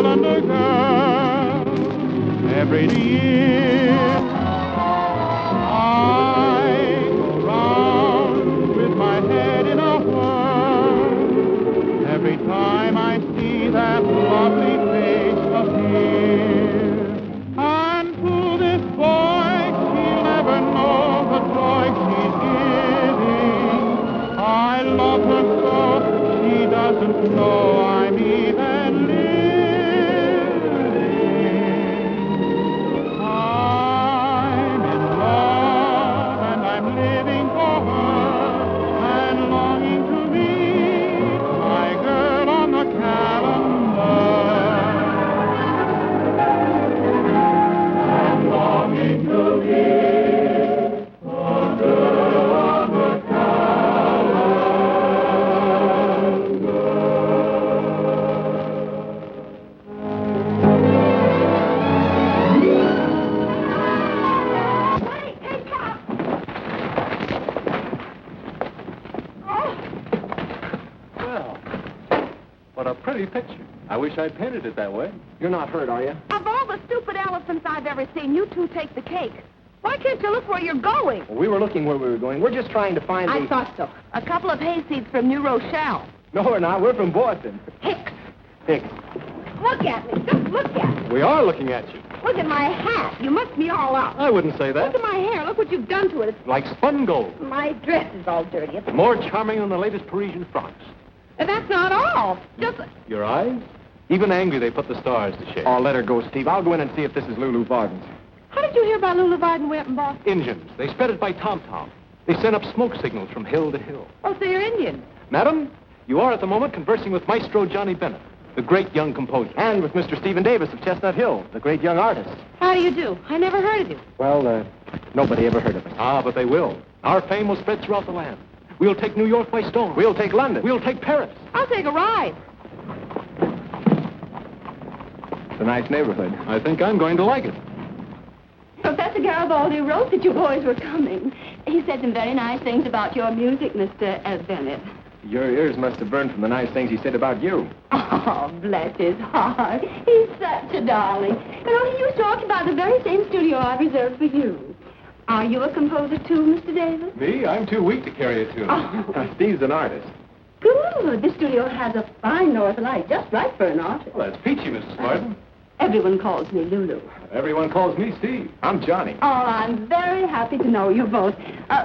calendar girl. Every year I go round with my head in a whirl. Every time I see that lovely face appear. And to this boy, she'll never know the joy she's giving. I love her so, she doesn't know I'm even living. I'm in love and I'm living for her and longing to meet my girl on the calendar. I'm longing to meet the girl on the Well, what a pretty picture. I wish I'd painted it that way. You're not hurt, are you? Of all the stupid elephants I've ever seen, you two take the cake. Why can't you look where you're going? Well, we were looking where we were going. We're just trying to find I thought so. A couple of hayseeds from New Rochelle. No, we're not. We're from Boston. Hicks. Hicks. Look at me. Just look at me. We are looking at you. Look at my hat. You must be all out. I wouldn't say Look that. at my hair. Look what you've done to it. It's... Like spun gold. My dress is all dirty. More charming than the latest Parisian frocks. And that's not all. Just... Your eyes? Even angry, they put the stars to shame. Oh, let her go, Steve. I'll go in and see if this is Lulu Varden's. How did you hear about Lulu Varden way up in Boston? Indians. They spread it by tom-tom. They sent up smoke signals from hill to hill. Oh, so you're Indian. Madam, you are at the moment conversing with Maestro Johnnie Bennett, the great young composer. And with Mr. Stephen Davis of Chestnut Hill, the great young artist. How do you do? I never heard of you. Well, nobody ever heard of us. Ah, but they will. Our fame will spread throughout the land. We'll take New York by storm. We'll take London. We'll take Paris. I'll take a ride. It's a nice neighborhood. I think I'm going to like it. Professor Garibaldi wrote that you boys were coming. He said some very nice things about your music, Mr. Bennett. Your ears must have burned from the nice things he said about you. Oh, bless his heart. He's such a darling. You know, he used to talk about the very same studio I reserved for you. Are you a composer too, Mr. Davis? Me? I'm too weak to carry a tune. Oh. Steve's an artist. Good. This studio has a fine north light, just right for an artist. Well, that's peachy, Mrs. Martin. Everyone calls me Lulu. Everyone calls me Steve. I'm Johnny. Oh, I'm very happy to know you both.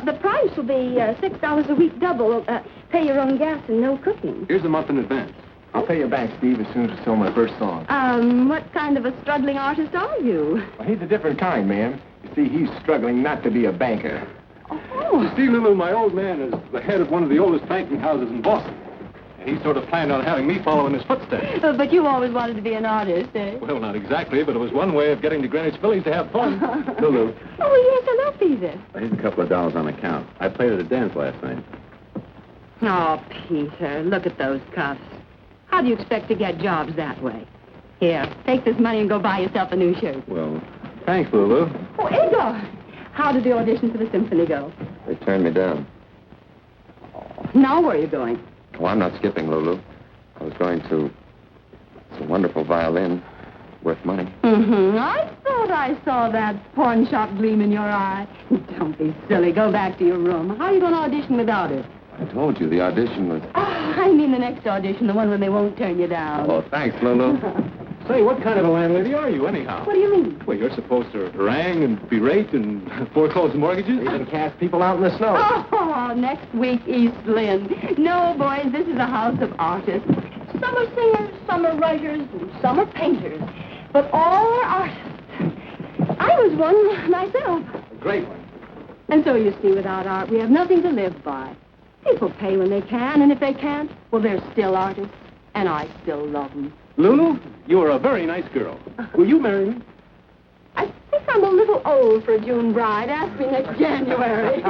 The price will be $6 a week double. Pay your own gas and no cooking. Here's a month in advance. I'll pay you back, Steve, as soon as I sell my first song. What kind of a struggling artist are you? Well, he's a different kind, ma'am. You see, he's struggling not to be a banker. Oh. See, Lulu, my old man is the head of one of the oldest banking houses in Boston. And he sort of planned on having me follow in his footsteps. But you always wanted to be an artist, eh? Well, not exactly, but it was one way of getting to Greenwich Village to have fun. Lulu. Oh, yes, hello, Peter. Here's a couple of dollars on account. I played at a dance last night. Oh, Peter, look at those cuffs. How do you expect to get jobs that way? Here, take this money and go buy yourself a new shirt. Well, thanks, Lulu. Oh, Igor, how did the audition for the symphony go? They turned me down. Now where are you going? Well, I'm not skipping, Lulu. I was going to... It's a wonderful violin. Worth money. Mm-hmm. I thought I saw that pawn shop gleam in your eye. Don't be silly. Go back to your room. How are you going to audition without it? I told you the audition was... Oh, I mean the next audition, the one when they won't turn you down. Oh, thanks, Lulu. Say, what kind of a landlady are you, anyhow? What do you mean? Well, you're supposed to harangue and berate and foreclose mortgages. Even cast people out in the snow. Oh, next week, East Lynn. No, boys, this is a house of artists. Some are singers, some are writers, and some are painters. But all are artists. I was one myself. A great one. And so, you see, without art, we have nothing to live by. People pay when they can, and if they can't, well, they're still artists. And I still love them. Lulu, you are a very nice girl. Will you marry me? I think I'm a little old for a June bride. Ask me next January.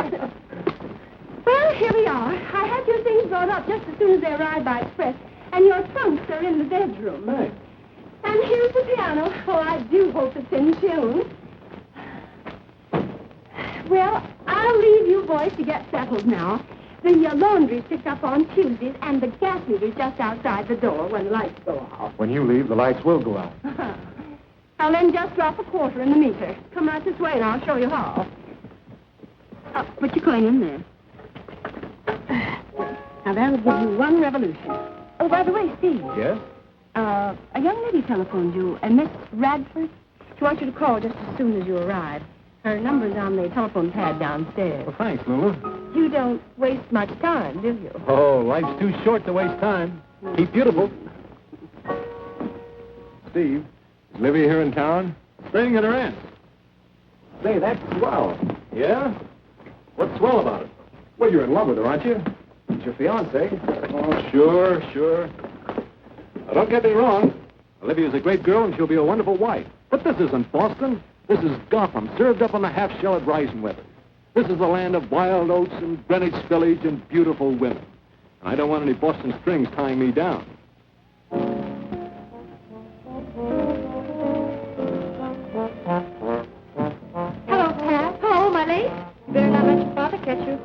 Well, here we are. I had your things brought up just as soon as they arrived by express. And your trunks are in the bedroom. Right. And here's the piano. Oh, I do hope it's in tune. Well, I'll leave you boys to get settled now. The laundry's picked up on Tuesdays, and the gas meter's just outside the door when the lights go off. When you leave, the lights will go out. I'll then just drop a quarter in the meter. Come right this way, and I'll show you how. Put your coin in there. Now, that'll give you one revolution. Oh, by the way, Steve. Yes? A young lady telephoned you, a Miss Radford. She wants you to call just as soon as you arrive. Her number's on the telephone pad downstairs. Well, thanks, Lulu. You don't waste much time, do you? Oh, life's too short to waste time. Keep beautiful. Steve, is Livy here in town? Staying at her aunt's. Say, that's swell. Yeah? What's swell about it? Well, you're in love with her, aren't you? It's your fiancée. Oh, sure. Now, don't get me wrong. Olivia's a great girl, and she'll be a wonderful wife. But this isn't Boston. This is Gotham, served up on the half-shell at rising weather. This is the land of wild oats and Greenwich Village and beautiful women. And I don't want any Boston strings tying me down. Hello, Pat. Hello, my lady. Better not let your father catch you.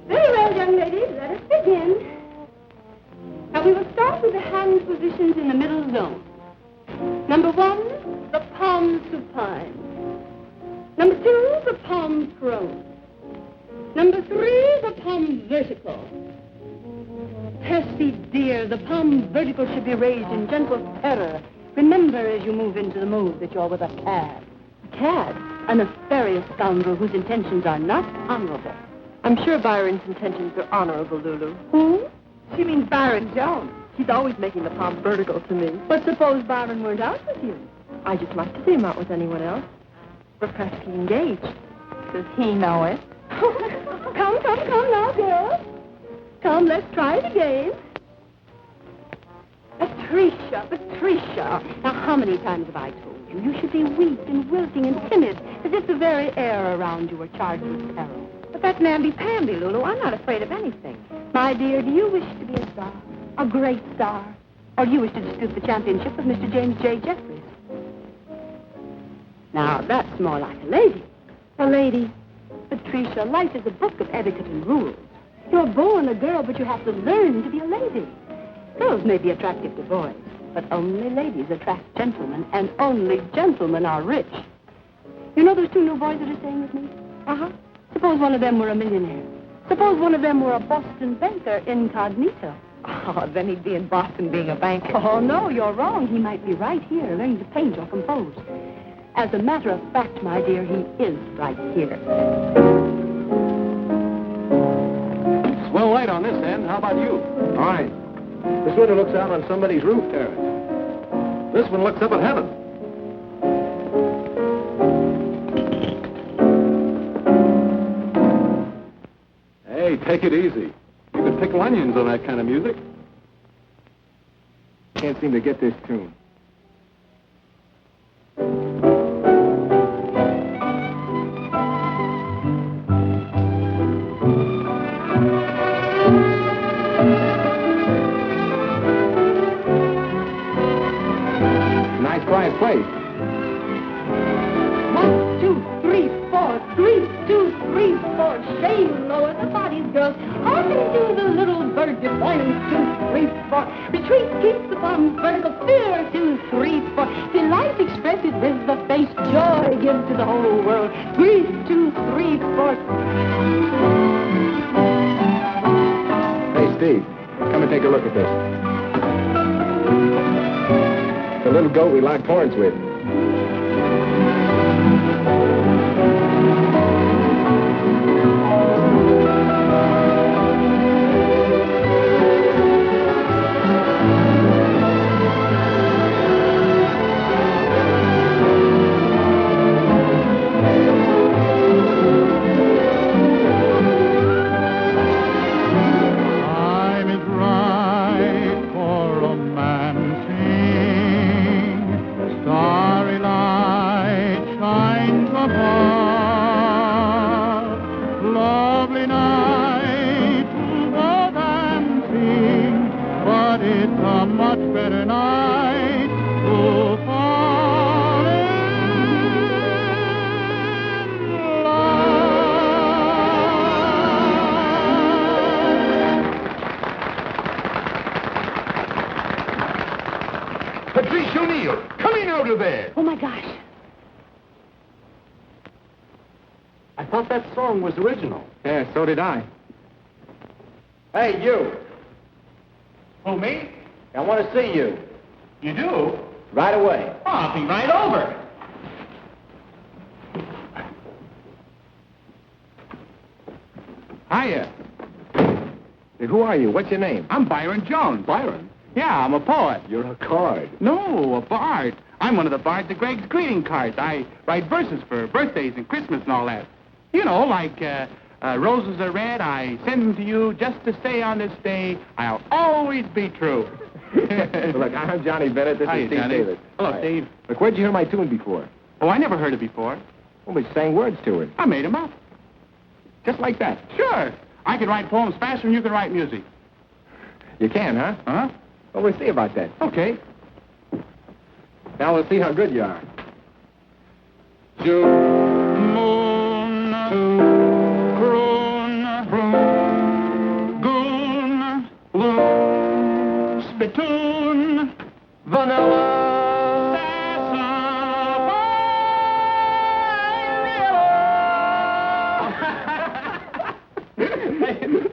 Very well, young ladies, let us begin. Now, we will start with the hand positions in the middle zone. Number 1, the palm supine. Number 2, the palm prone. Number 3, the palm vertical. Percy, dear, the palm vertical should be raised in gentle terror. Remember as you move into the move that you're with a cad. A cad? A nefarious scoundrel whose intentions are not honorable. I'm sure Byron's intentions are honorable, Lulu. Who? She means Byron Jones. He's always making the palm vertical to me. But suppose Byron weren't out with you? I just like to see him out with anyone else. We're practically engaged. Does he know it? Come now, girls. Come, let's try it again. Patricia. Now, how many times have I told you? You should be weak and wilting and timid, as if the very air around you were charged with peril. But that's namby-pamby, Lulu. I'm not afraid of anything. My dear, do you wish to be a star? A great star? Or do you wish to dispute the championship with Mr. James J. Jeffries? Now, that's more like a lady. A lady. Patricia, life is a book of etiquette and rules. You're born a girl, but you have to learn to be a lady. Girls may be attractive to boys, but only ladies attract gentlemen, and only gentlemen are rich. You know those 2 new boys that are staying with me? Uh-huh. Suppose one of them were a millionaire. Suppose one of them were a Boston banker incognito. Oh, then he'd be in Boston being a banker. Oh, no, you're wrong. He might be right here learning to paint or compose. As a matter of fact, my dear, he is right here. Swell light on this end. How about you? All right. This window looks out on somebody's roof terrace. This one looks up at heaven. Hey, take it easy. You could pickle onions on that kind of music. Can't seem to get this tune. Nice quiet place. 1, 2, 3, 4. 3, 2, 3, 4. Shame lower the bodies, girls. Hearken to the little bird defiance. 2, 3, 4. Retreat keeps the palms vertical. Fear. 2, 3, 4. Delight expresses with the face. Joy gives to the whole world. Grief. 2, 3, 4. Hey, Steve, come and take a look at this. The little goat we locked horns with. Time is right for romancing. Stars Patricia O'Neill, come in out of there. Oh, my gosh. I thought that song was original. Yeah, so did I. Hey, you. Who, me? I want to see you. You do? Right away. Oh, I'll be right over. Hiya. Hey, who are you? What's your name? I'm Byron Jones. Byron. Yeah, I'm a poet. You're a card. No, a bard. I'm one of the bards of Greg's greeting cards. I write verses for birthdays and Christmas and all that. You know, like, roses are red, I send them to you just to say on this day, I'll always be true. Look, I'm Johnnie Bennett. This Hiya, is Steve Johnny. Davis. Hello, Hi. Steve. Look, where'd you hear my tune before? Oh, I never heard it before. Well, we sang words to it. I made them up. Just like that. Sure. I can write poems faster than you can write music. You can, huh? Huh? Well, we'll see about that. Okay. Now we'll see how good you are. June, moon, croon, goon, loon, spittoon, Vanilla.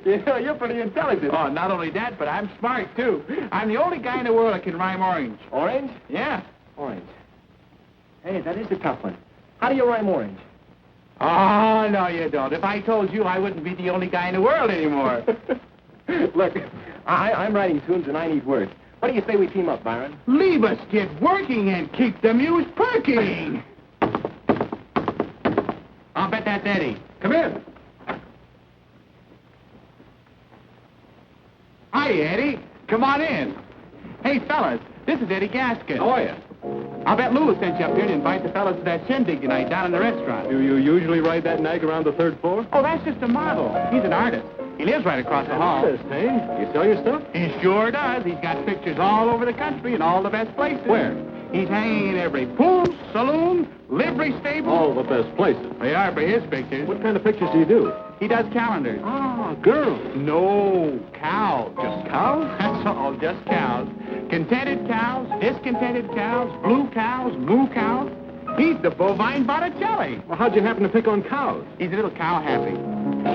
You know, you're pretty intelligent. Oh, not only that, but I'm smart, too. I'm the only guy in the world that can rhyme orange. Orange? Yeah. Orange. Hey, that is a tough one. How do you rhyme orange? Oh, no, you don't. If I told you, I wouldn't be the only guy in the world anymore. Look, I'm writing tunes and I need words. What do you say we team up, Byron? Leave us get working and keep the muse perking. I'll bet that's Eddie. Come in. Hi, Eddie. Come on in. Hey, fellas, this is Eddie Gaskin. How are you? I'll bet Lulu sent you up here to invite the fellas to that shindig tonight down in the restaurant. Do you usually ride that nag around the third floor? Oh, that's just a model. He's an artist. He lives right across the hall. Artist, eh? You sell your stuff? He sure does. He's got pictures all over the country in all the best places. Where? He's hanging in every pool, saloon, livery stable. All the best places. They are for his pictures. What kind of pictures do you do? He does calendars. Ah, girls. No, cows. Just cows? That's all, just cows. Contented cows, discontented cows, blue cows, moo cows. He's the bovine Botticelli. Well, how'd you happen to pick on cows? He's a little cow happy.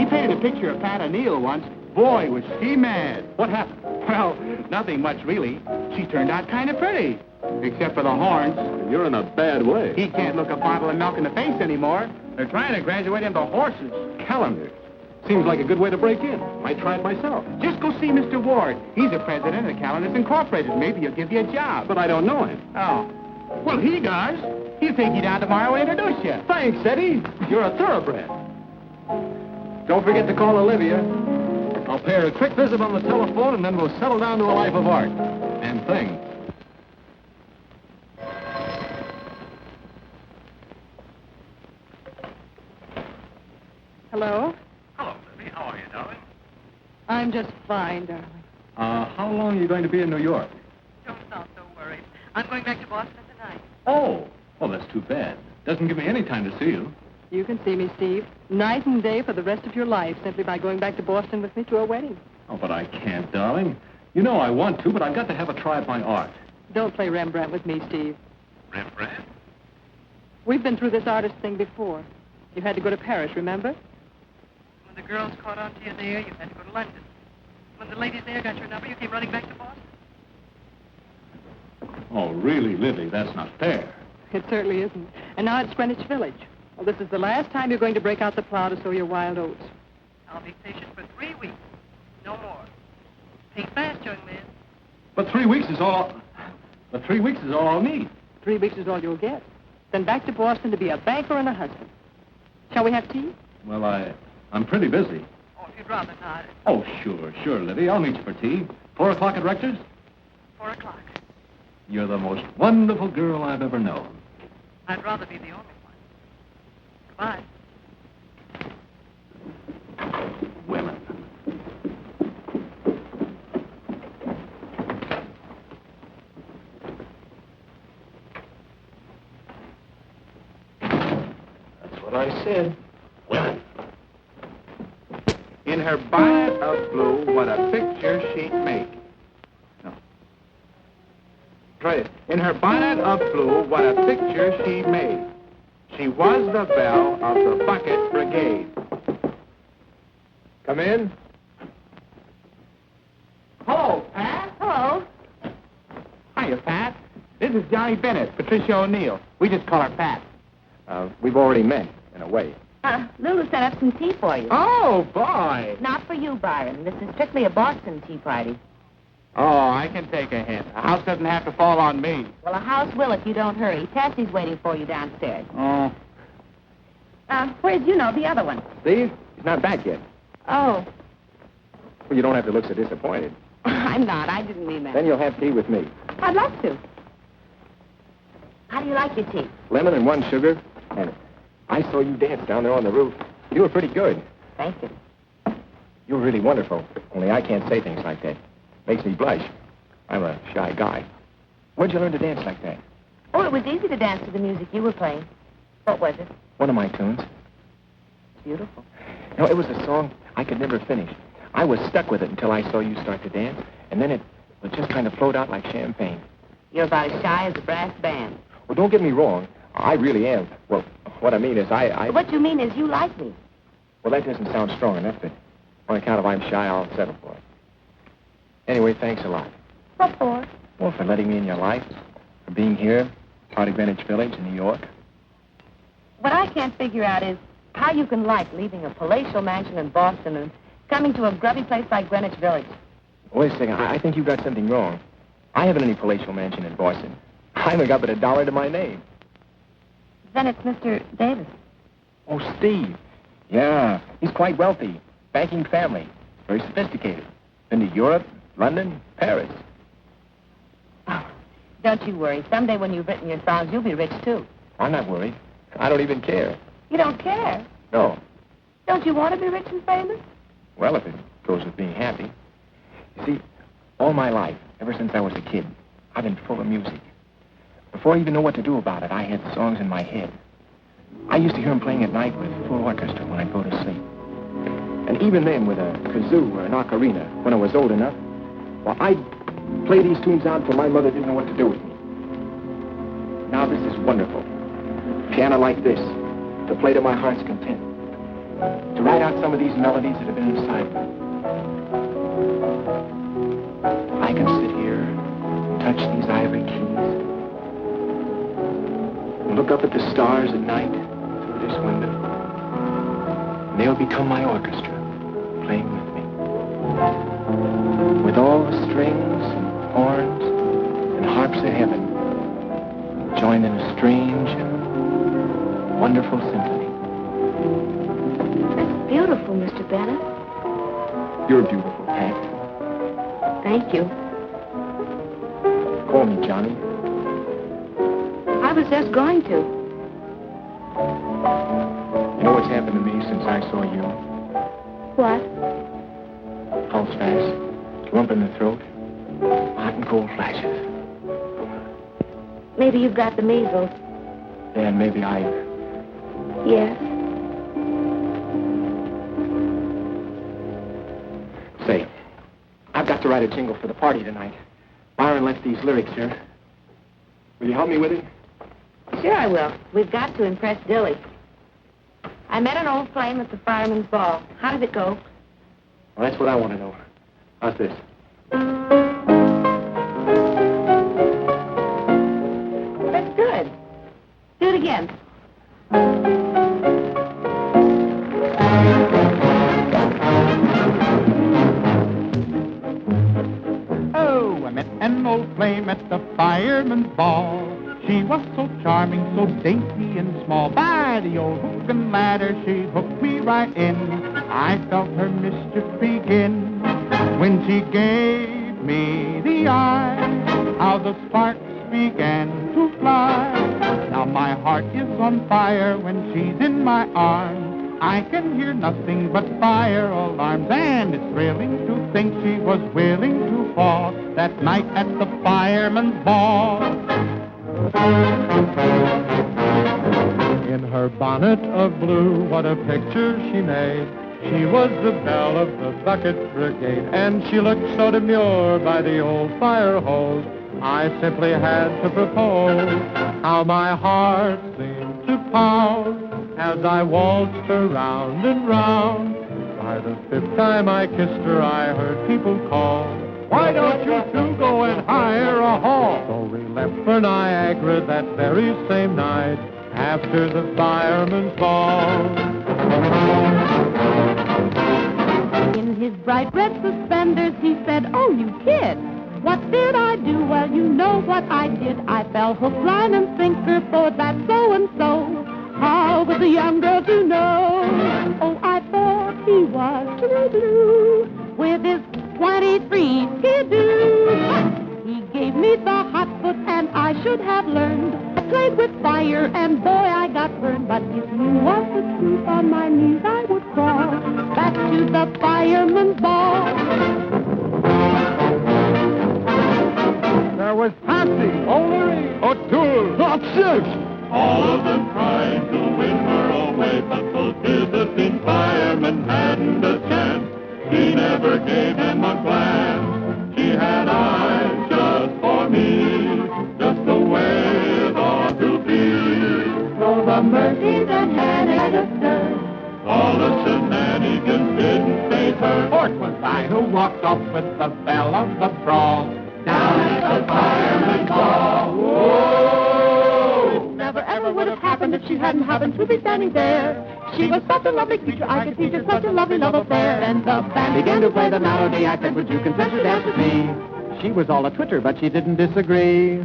He painted a picture of Pat O'Neill once. Boy, was she mad. What happened? Well, nothing much really. She turned out kind of pretty. Except for the horns. You're in a bad way. He can't look a bottle of milk in the face anymore. They're trying to graduate him to horses. Calendars. Seems like a good way to break in. Might try it myself. Just go see Mr. Ward. He's the president of Calendars Incorporated. Maybe he'll give you a job. But I don't know him. Oh. Well, he does. He'll take you down tomorrow and introduce you. Thanks, Eddie. You're a thoroughbred. Don't forget to call Olivia. I'll pay her a quick visit on the telephone, and then we'll settle down to a life of art. And things. Hello? Hello, Libby. How are you, darling? I'm just fine, darling. How long are you going to be in New York? Don't sound so worried. I'm going back to Boston tonight. Oh, that's too bad. Doesn't give me any time to see you. You can see me, Steve, night and day for the rest of your life, simply by going back to Boston with me to a wedding. Oh, but I can't, darling. You know I want to, but I've got to have a try at my art. Don't play Rembrandt with me, Steve. Rembrandt? We've been through this artist thing before. You had to go to Paris, remember? When the girls caught on to you there, you had to go to London. When the ladies there got your number, you came running back to Boston. Oh, really, Libby, that's not fair. It certainly isn't. And now it's Greenwich Village. Well, this is the last time you're going to break out the plow to sow your wild oats. I'll be patient for 3 weeks. No more. Think fast, young man. But 3 weeks is all... But 3 weeks is all I'll need. 3 weeks is all you'll get. Then back to Boston to be a banker and a husband. Shall we have tea? Well, I'm pretty busy. Oh, if you'd rather not. Oh, sure, Libby. I'll meet you for tea. 4 o'clock at Rector's? 4 o'clock. You're the most wonderful girl I've ever known. I'd rather be the only one. Goodbye. Women. That's what I said. Women. In her bonnet of blue, what a picture she'd make. No. Try it. In her bonnet of blue, what a picture she made. She was the belle of the bucket brigade. Come in. Hello, Pat. Hello. Hiya, Pat. This is Johnnie Bennett, Patricia O'Neill. We just call her Pat. We've already met, in a way. Lulu set up some tea for you. Oh, boy. Not for you, Byron. This is strictly a Boston tea party. Oh, I can take a hint. A house doesn't have to fall on me. Well, a house will if you don't hurry. Tessie's waiting for you downstairs. Oh. Where's, the other one? Steve, he's not back yet. Oh, Well, you don't have to look so disappointed. I'm not. I didn't mean that. Then you'll have tea with me. I'd love to. How do you like your tea? Lemon and 1 sugar. And I saw you dance down there on the roof. You were pretty good. Thank you. You were really wonderful. Only I can't say things like that. Makes me blush. I'm a shy guy. Where'd you learn to dance like that? Oh, it was easy to dance to the music you were playing. What was it? One of my tunes. Beautiful. No, it was a song I could never finish. I was stuck with it until I saw you start to dance, and then it would just kind of float out like champagne. You're about as shy as a brass band. Well, don't get me wrong. I really am. Well, what I mean is What you mean is you like me. Well, that doesn't sound strong enough, but on account of I'm shy, I'll settle for it. Anyway, thanks a lot. What for? Well, for letting me in your life, for being here, part of Greenwich Village in New York. What I can't figure out is how you can like leaving a palatial mansion in Boston and coming to a grubby place like Greenwich Village. Wait a second. I think you got something wrong. I haven't any palatial mansion in Boston. I haven't got but $1 to my name. Then it's Mr. Davis. Oh, Steve. Yeah, he's quite wealthy. Banking family. Very sophisticated. Been to Europe, London, Paris. Oh, don't you worry. Someday when you've written your songs, you'll be rich, too. I'm not worried. I don't even care. You don't care? No. Don't you want to be rich and famous? Well, if it goes with being happy. You see, all my life, ever since I was a kid, I've been full of music. Before I even know what to do about it, I had songs in my head. I used to hear them playing at night with full orchestra when I'd go to sleep. And even then, with a kazoo or an ocarina, when I was old enough, well, I'd play these tunes out till my mother didn't know what to do with me. Now, this is wonderful. Piano like this, to play to my heart's content. To write out some of these melodies that have been inside me. I can sit here, touch these ivory keys, and look up at the stars at night through this window. And they'll become my orchestra, playing with me. With all the strings and horns and harps of heaven, joined in a strange and wonderful symphony. That's beautiful, Mr. Bennett. You're beautiful, Pat. Thank you. Call me Johnny. I was just going to. You know what's happened to me since I saw you? What? Pulse fast, lump in the throat, hot and cold flashes. Maybe you've got the measles. Then maybe I... Yes. Say, I've got to write a jingle for the party tonight. Byron left these lyrics here. Will you help me with it? Sure I will. We've got to impress Dilly. I met an old flame at the fireman's ball. How did it go? Well, that's what I want to know. How's this? That's good. Do it again. Oh, I met an old flame at the fireman's ball. She was so charming, so dainty and small. By the old hook and ladder, she hooked me right in. I felt her mischief begin when she gave me the eye. How the sparks began to fly. Now my heart is on fire when she's in my arms. I can hear nothing but fire alarms, and it's thrilling to think she was willing to fall that night at the fireman's ball. In her bonnet of blue, what a picture she made. She was the belle of the bucket brigade, and she looked so demure by the old fire hose I simply had to propose. How my heart seemed to pound as I waltzed her round and round. By the fifth time I kissed her, I heard people call, "Why don't you two go and hire a hall?" So we left for Niagara that very same night after the fireman's ball. In his bright red suspenders, he said, "Oh, you kid, what did I do?" "Well, you know what I did. I fell hook, line, and sinker for that so-and-so. How was a young girl to know? Oh, I thought he was blue with his 23 skidoo. He gave me the hot foot, and I should have learned. I played with fire, and boy, I got burned. But if you want the truth, on my knees I would crawl back to the fireman's ball." There was Patsy, O'Leary, O'Toole, Hopsix. All of them tried to win her away, but those Byzantine firemen hadn't a chance. She never gave him a glance. She had eyes just for me, just the way it ought to be. So the mercy that had us done, All the shenanigans didn't faze her. For 'twas I who walked off with the belle of the brawl. Down at the fireman's ball. Whoa! never ever would have happened if she hadn't happened to be standing there. She was such a lovely creature, I could teach her such a lovely love affair. And the band began to play the melody. I said, "Would you consent to dance with me?" She was all a twitter, but she didn't disagree.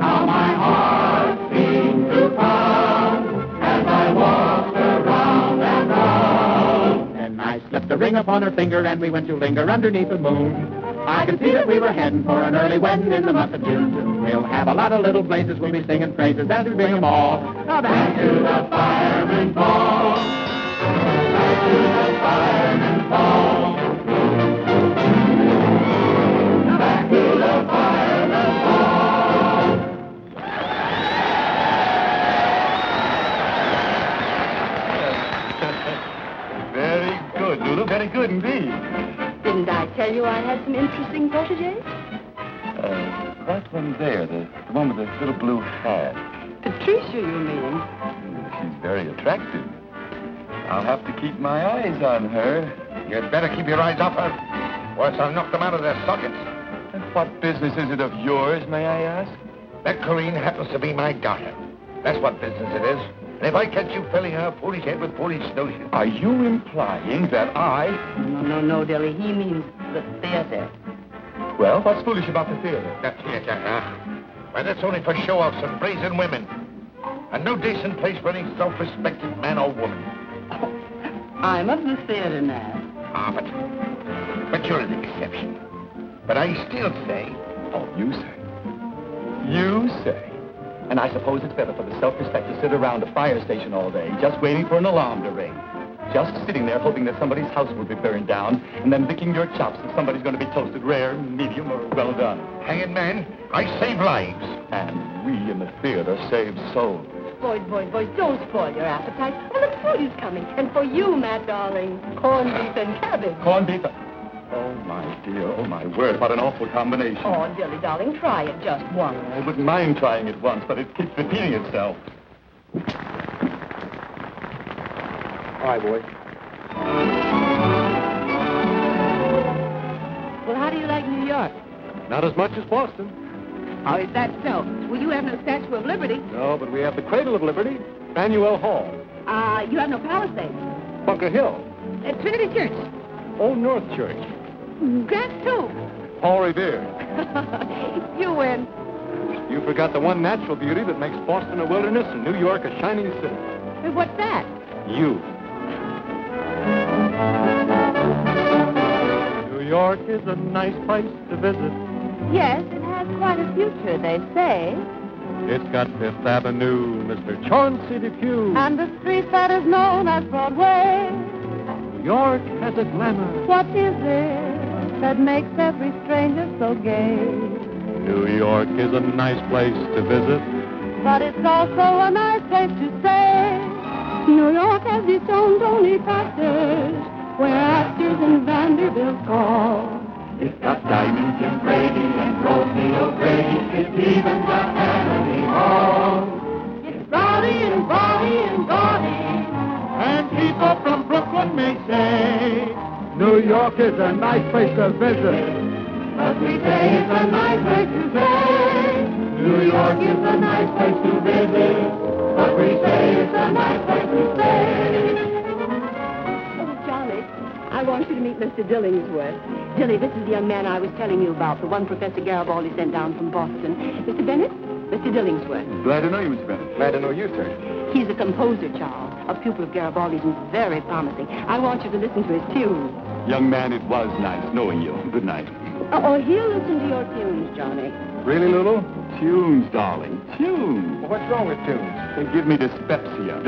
How my heart seemed to pound as I walked around and round. And I slipped a ring upon her finger, and we went to linger underneath the moon. I could see that we were heading for an early wedding in the month of June. We'll have a lot of little places, we'll be singing praises as we bring them all. Now back to the fireman's ball. Back to the fireman's ball. Back to the fireman's ball. Very good, Lulu. Very good indeed. Didn't I tell you I had some interesting protégés? That one there, the one with the little blue hat. Patricia, you mean? She's very attractive. I'll have to keep my eyes on her. You'd better keep your eyes off her, or else I'll knock them out of their sockets. And what business is it of yours, may I ask? That Corinne happens to be my daughter. That's what business it is. And if I catch you filling her foolish head with foolish notions... Are you implying that I... No, Dilly. He means the theater. Well, what's foolish about the theater? The theater, huh? Why, that's only for show-offs and brazen women. And no decent place for any self-respecting man or woman. I'm of the theater now. Ah, but you're an exception. But I still say... Oh, you say. You say. And I suppose it's better for the self-respect to sit around a fire station all day, just waiting for an alarm to ring. Just sitting there hoping that somebody's house will be burned down, and then licking your chops if somebody's going to be toasted rare, medium, or well done. Hanging man, I save lives. And we in the theater save souls. Boys, don't spoil your appetite. Well, the food is coming. And for you, Matt, darling, corned beef and cabbage. Corned beef. Oh, my dear, oh, my word, what an awful combination. Oh, Dilly, darling, try it just once. I wouldn't mind trying it once, but it keeps repeating itself. All right, boys. Well, how do you like New York? Not as much as Boston. Oh, is that so? Well, you have no Statue of Liberty. No, but we have the Cradle of Liberty, Faneuil Hall, You have no Palisades. Bunker Hill, Trinity Church. Old North Church, Grant too. Paul Revere. You win. You forgot the one natural beauty that makes Boston a wilderness and New York a shining city. What's that? You. New York is a nice place to visit. Yes, it has quite a future, they say. It's got Fifth Avenue, Mr. Chauncey Depew. And the street that is known as Broadway. New York has a glamour. What is it that makes every stranger so gay? New York is a nice place to visit. But it's also a nice place to stay. New York has its own Tony Factors, where actors in Vanderbilt call. It's got diamonds and Brady and Rosie O'Grady even the enemy home. It's rowdy and bawdy and gaudy, and people from Brooklyn may say, New York is a nice place to visit. But we say it's a nice place to stay. New York is a nice place to visit. But we say it's a nice place to stay. Oh, Johnny, I want you to meet Mr. Dillingsworth. Dilly, this is the young man I was telling you about, the one Professor Garibaldi sent down from Boston. Mr. Bennett, Mr. Dillingsworth. Glad to know you, Mr. Bennett. Glad to know you, sir. He's a composer, Charles, a pupil of Garibaldi's and very promising. I want you to listen to his tunes. Young man, it was nice knowing you. Good night. Oh, he'll listen to your tunes, Johnny. Really, Lulu? Tunes, darling. Tunes. Well, what's wrong with tunes? They give me dyspepsia.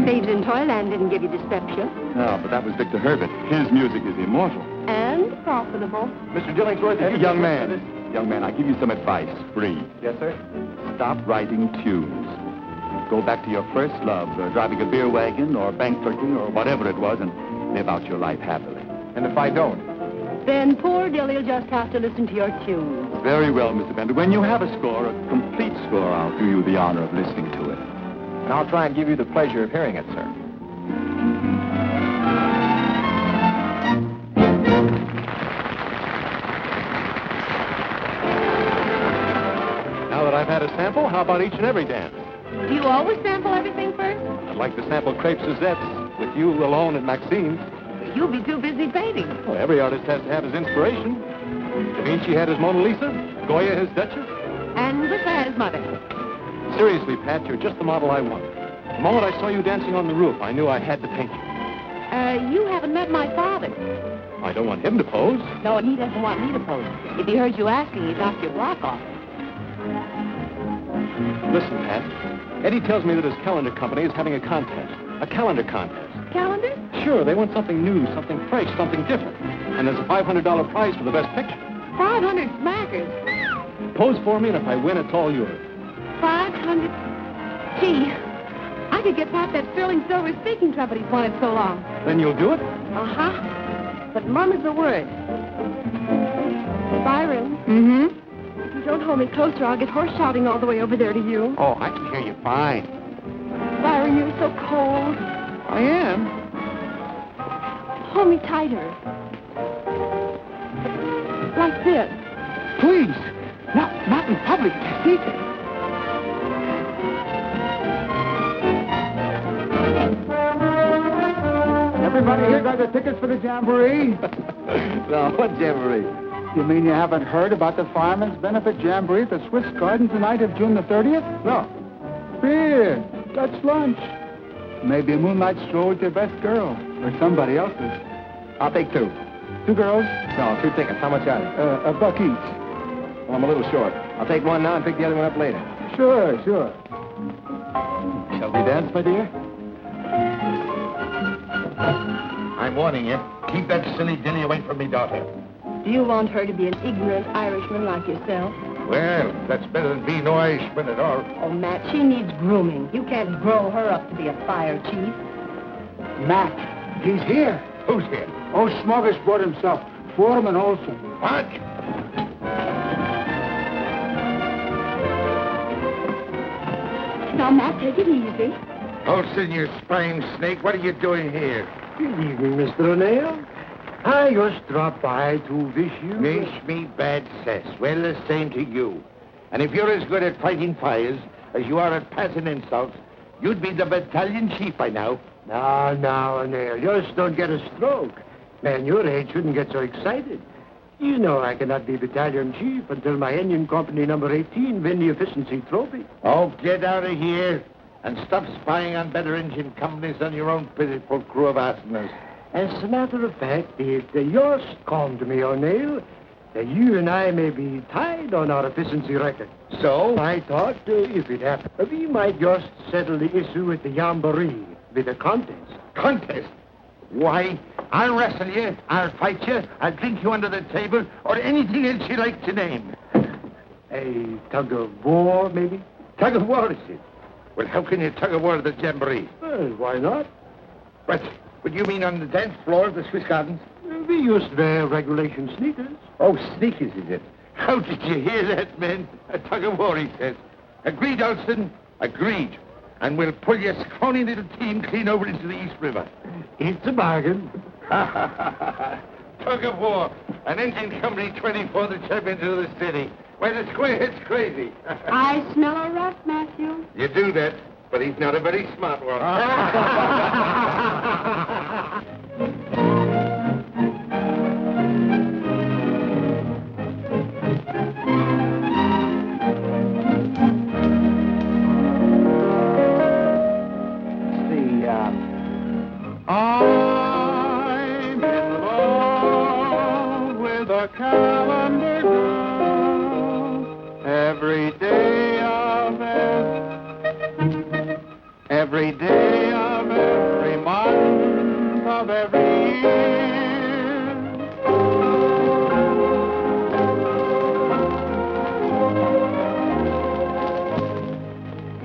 Babes in Toyland didn't give you dyspepsia. No, but that was Victor Herbert. His music is immortal. And profitable. Mr. Dillingsworth, Hey, young man, I give you some advice, free. Yes, sir? Stop writing tunes. Go back to your first love, driving a beer wagon or bank clerking or whatever it was, and live out your life happily. And if I don't? Then poor Dilly will just have to listen to your tunes. Very well, Mr. Bender. When you have a score, a complete score, I'll do you the honor of listening to it. And I'll try and give you the pleasure of hearing it, sir. Now that I've had a sample, how about each and every dance? Do you always sample everything first? I'd like to sample Crepe Suzette's with you alone and Maxine's. You'll be too busy painting. Well, every artist has to have his inspiration. Da Vinci had his Mona Lisa, Goya his Duchess. And Whistler had his mother. Seriously, Pat, you're just the model I want. The moment I saw you dancing on the roof, I knew I had to paint you. You haven't met my father. I don't want him to pose. No, and he doesn't want me to pose. If he heard you asking, he'd knock your block off. Listen, Pat. Eddie tells me that his calendar company is having a contest. A calendar contest. Calendar? Sure, they want something new, something fresh, something different. And there's a $500 prize for the best picture. 500 smackers. Pose for me, and if I win, it's all yours. 500. Gee, I could get Pat that sterling silver speaking trumpet he's wanted so long. Then you'll do it? Uh-huh. But murmur's the word. Byron, Mm-hmm. if you don't hold me closer, I'll get horse shouting all the way over there to you. Oh, I can hear you fine. Byron, you're so cold. I am. Hold me tighter. Like this. Please. Not in public, Cassie. Everybody here got the tickets for the jamboree? No, what jamboree? You mean you haven't heard about the Fireman's Benefit Jamboree at the Swiss Garden tonight of June the 30th? No. Beer, Dutch lunch. Maybe a moonlight stroll with your best girl, or somebody else's. I'll take two. 2 girls, No, 2 tickets. How much are they? $1 each. Well, I'm a little short. I'll take one now and pick the other one up later. Sure. Shall we dance, my dear? I'm warning you. Keep that silly dilly away from me, daughter. Do you want her to be an ignorant Irishman like yourself? Well, that's better than being no Irishman at all. Oh, Matt, she needs grooming. You can't grow her up to be a fire chief. Matt, he's here. Who's here? Oh, Smorgasbord himself, Foreman Olson. What? Now, Matt, take it easy. Olson, you spying snake, what are you doing here? Good evening, Mr. O'Neill. I just dropped by to wish you... Wish me bad cess. Well, the same to you. And if you're as good at fighting fires as you are at passing insults, you'd be the battalion chief by now. Now, O'Neill, just don't get a stroke. Man your age shouldn't get so excited. You know I cannot be battalion chief until my engine company number 18 win the efficiency trophy. Oh, get out of here and stop spying on better engine companies than your own pitiful crew of arsenals. As a matter of fact, it just come to me, O'Neill, that you and I may be tied on our efficiency record. So? I thought, if it happened, we might just settle the issue with the jamboree, with a contest. Contest? Why, I'll wrestle you, I'll fight you, I'll drink you under the table, or anything else you like to name. A tug of war, maybe? Tug of war, is it? Well, how can you tug of war at the jamboree? Well, why not? But you mean on the dance floor of the Swiss Gardens? We used to wear regulation sneakers. Oh, sneakers, is it? How did you hear that, men? A tug of war, he says. Agreed, Olson? Agreed. And we'll pull your scrawny little team clean over into the East River. It's a bargain. Tug of war. An engine company 24 the champions of the city. Well, it's crazy. I smell a rat, Matthew. You do that, but he's not a very smart one. I'm in love with a calendar girl. Every day of every month of every year.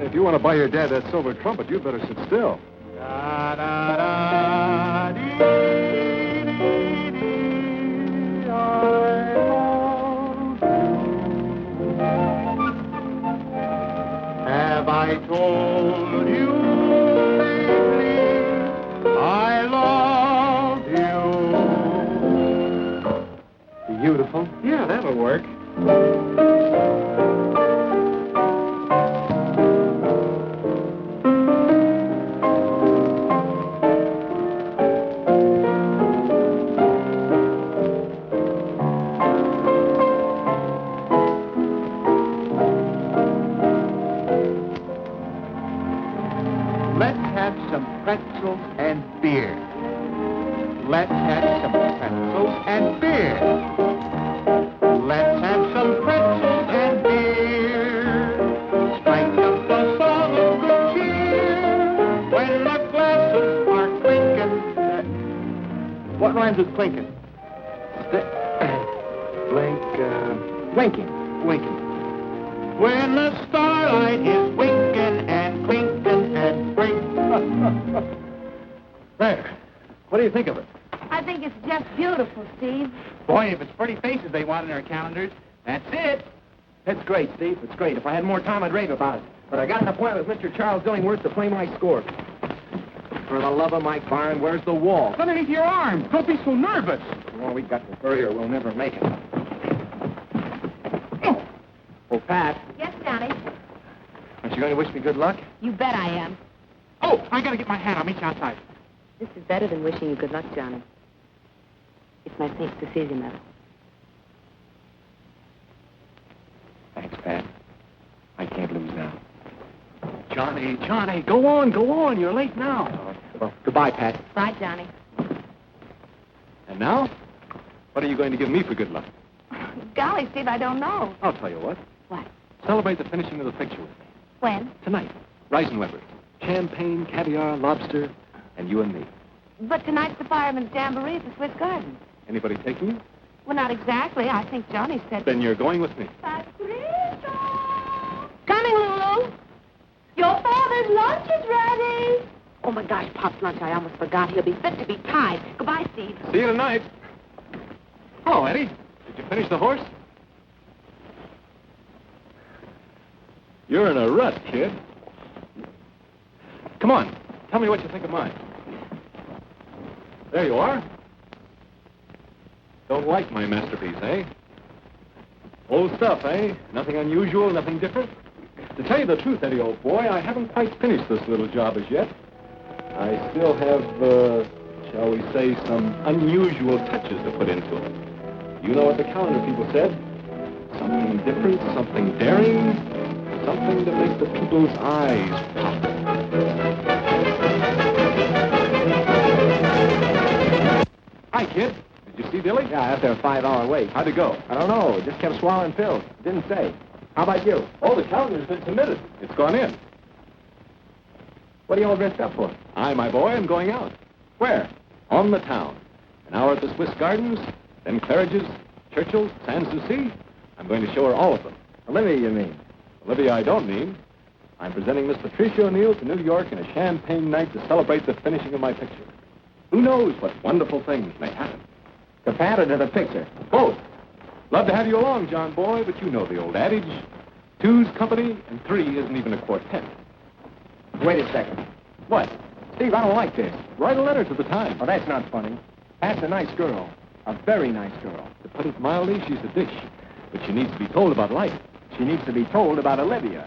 If you want to buy your dad that silver trumpet, you'd better sit still. Da da da dee dee dee. I love you. Have I told you lately I love you? Beautiful. Yeah, that'll work. Let's have some pretzels and beer. Let's have some pretzels and beer. Let's have some pretzels and beer. Strike up a song of good cheer when the glasses are clinking. What rhymes with clinking? Winking. When the starlight is winking and clinking and blinking. There. What do you think of it? I think it's just beautiful, Steve. Boy, if it's pretty faces they want in their calendars, that's it. It's great, Steve. It's great. If I had more time, I'd rave about it. But I got an appointment with Mr. Charles Dillingworth to play my score. For the love of Mike Byron, where's the wall? It's underneath your arm. Don't be so nervous. Well, we got to hurry or we'll never make it. Oh, Pat, Yes, Johnny. aren't you going to wish me good luck? You bet I am. Oh, I gotta get my hat. I'll meet you outside. This is better than wishing you good luck, Johnny. It's my St. Cecilia medal. Thanks, Pat. I can't lose now. Johnny, go on. You're late now. Well, goodbye, Pat. Bye, Johnny. And now? What are you going to give me for good luck? Golly, Steve, I don't know. I'll tell you what. What? Celebrate the finishing of the picture with me. When? Tonight. Reisenweber. Champagne, caviar, lobster, and you and me. But tonight's the Fireman's Jamboree at the Swiss Garden. Anybody taking you? Well, not exactly. I think Johnny said... Then you're going with me. Patricia! Coming, Lulu. Your father's lunch is ready. Oh, my gosh, Pop's lunch. I almost forgot. He'll be fit to be tied. Goodbye, Steve. See you tonight. Oh, Eddie, did you finish the horse? You're in a rut, kid. Come on, tell me what you think of mine. There you are. Don't like my masterpiece, eh? Old stuff, eh? Nothing unusual, nothing different? To tell you the truth, Eddie, old boy, I haven't quite finished this little job as yet. I still have, shall we say, some unusual touches to put into it. You know what the calendar people said? Something different, something daring, something that makes the people's eyes pop. Hi, kid. Did you see Billy? Yeah, after a 5-hour wait. How'd it go? I don't know. Just kept swallowing pills. Didn't say. How about you? Oh, the calendar's been submitted. It's gone in. What are you all dressed up for? I, my boy, am going out. Where? On the town. An hour at the Swiss Gardens, then Claridge's, Churchill's, Sans-Souci. I'm going to show her all of them. Olivia, you mean? Olivia, I don't mean. I'm presenting Miss Patricia O'Neill to New York in a champagne night to celebrate the finishing of my picture. Who knows what wonderful things may happen? To Pat or to the picture? Both. Love to have you along, John boy, but you know the old adage. Two's company, and three isn't even a quartet. Wait a second. What? Steve, I don't like this. Write a letter to the Times. Oh, that's not funny. Pat's a nice girl. A very nice girl. To put it mildly, she's a dish. But she needs to be told about life. She needs to be told about Olivia.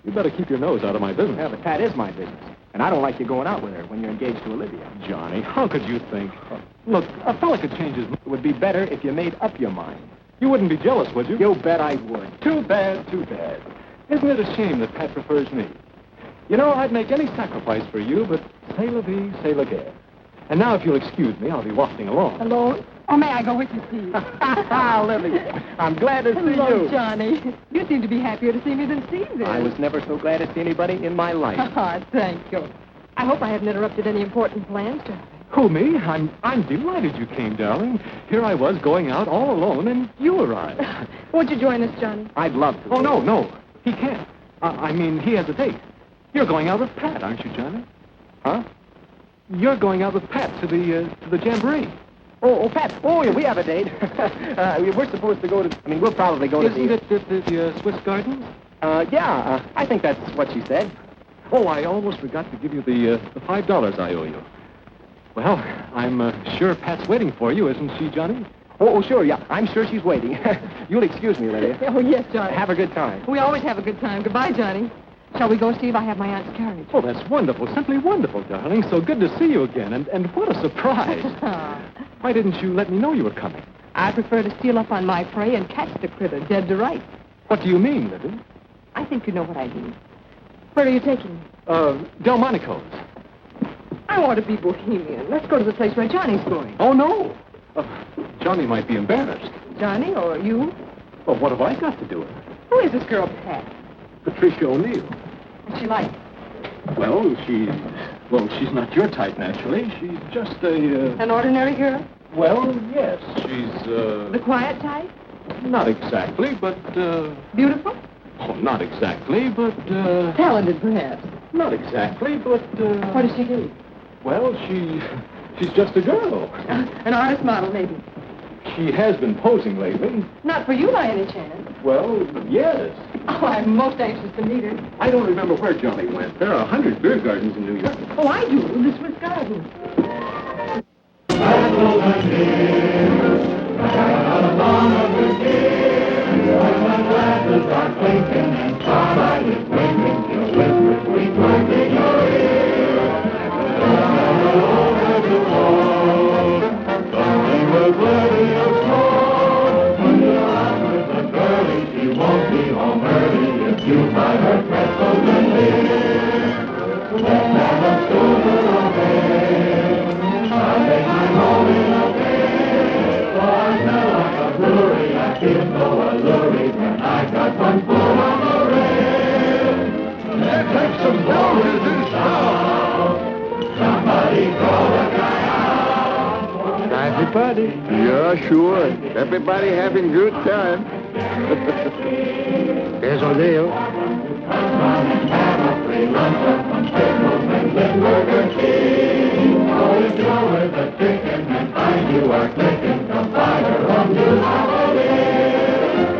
You better keep your nose out of my business. Yeah, but Pat is my business. And I don't like you going out with her when you're engaged to Olivia. Johnny, how could you think? Look, a fella could change his mind. It would be better if you made up your mind. You wouldn't be jealous, would you? You bet I would. Too bad, too bad. Isn't it a shame that Pat prefers me? You know, I'd make any sacrifice for you, but c'est la vie, c'est la guerre. And now, if you'll excuse me, I'll be wafting along. Hello? Or may I go with you, Steve? Olivia, I'm glad to see Hello, you. Johnny. You seem to be happier to see me than Steve is. I was never so glad to see anybody in my life. Ah, thank you. I hope I haven't interrupted any important plans, darling. Who, me? I'm delighted you came, darling. Here I was going out all alone, and you arrived. Won't you join us, Johnny? I'd love to. Oh, no. He can't. I mean, he has a date. You're going out with Pat, aren't you, Johnny? Huh? You're going out with Pat to the jamboree. Oh, Pat. Oh, yeah, we have a date. We're supposed to go to... I mean, we'll probably go to Isn't it the Swiss Gardens? I think that's what she said. Oh, I almost forgot to give you the $5 I owe you. Well, I'm sure Pat's waiting for you, isn't she, Johnny? Oh, sure, yeah. I'm sure she's waiting. You'll excuse me, Lydia. Oh, yes, Johnny. Have a good time. We always have a good time. Goodbye, Johnny. Shall we go, Steve? I have my aunt's carriage. Oh, that's wonderful. Simply wonderful, darling. So good to see you again. And what a surprise. Why didn't you let me know you were coming? I prefer to steal up on my prey and catch the critter dead to rights. What do you mean, Lydia? I think you know what I mean. Where are you taking me? Delmonico's. I want to be bohemian. Let's go to the place where Johnny's going. Oh, no. Johnny might be embarrassed. Johnny or you? Well, what have I got to do with it? Who is this girl, Pat? Patricia O'Neill. What's she like? Well, she's not your type, naturally. She's just An ordinary girl? Well, yes. She's, The quiet type? Not exactly, but, Beautiful? Oh, not exactly, but, Talented, perhaps. Not exactly, but, What does she do? Well, she's just a girl. An artist model, maybe. She has been posing lately. Not for you by any chance. Well, yes. Oh, I'm most anxious to meet her. I don't remember where Johnny went. There are 100 beer gardens in New York. Oh, I do. The Swiss Gardens. Party? Yeah, sure. Everybody having good time. There's O'Neill.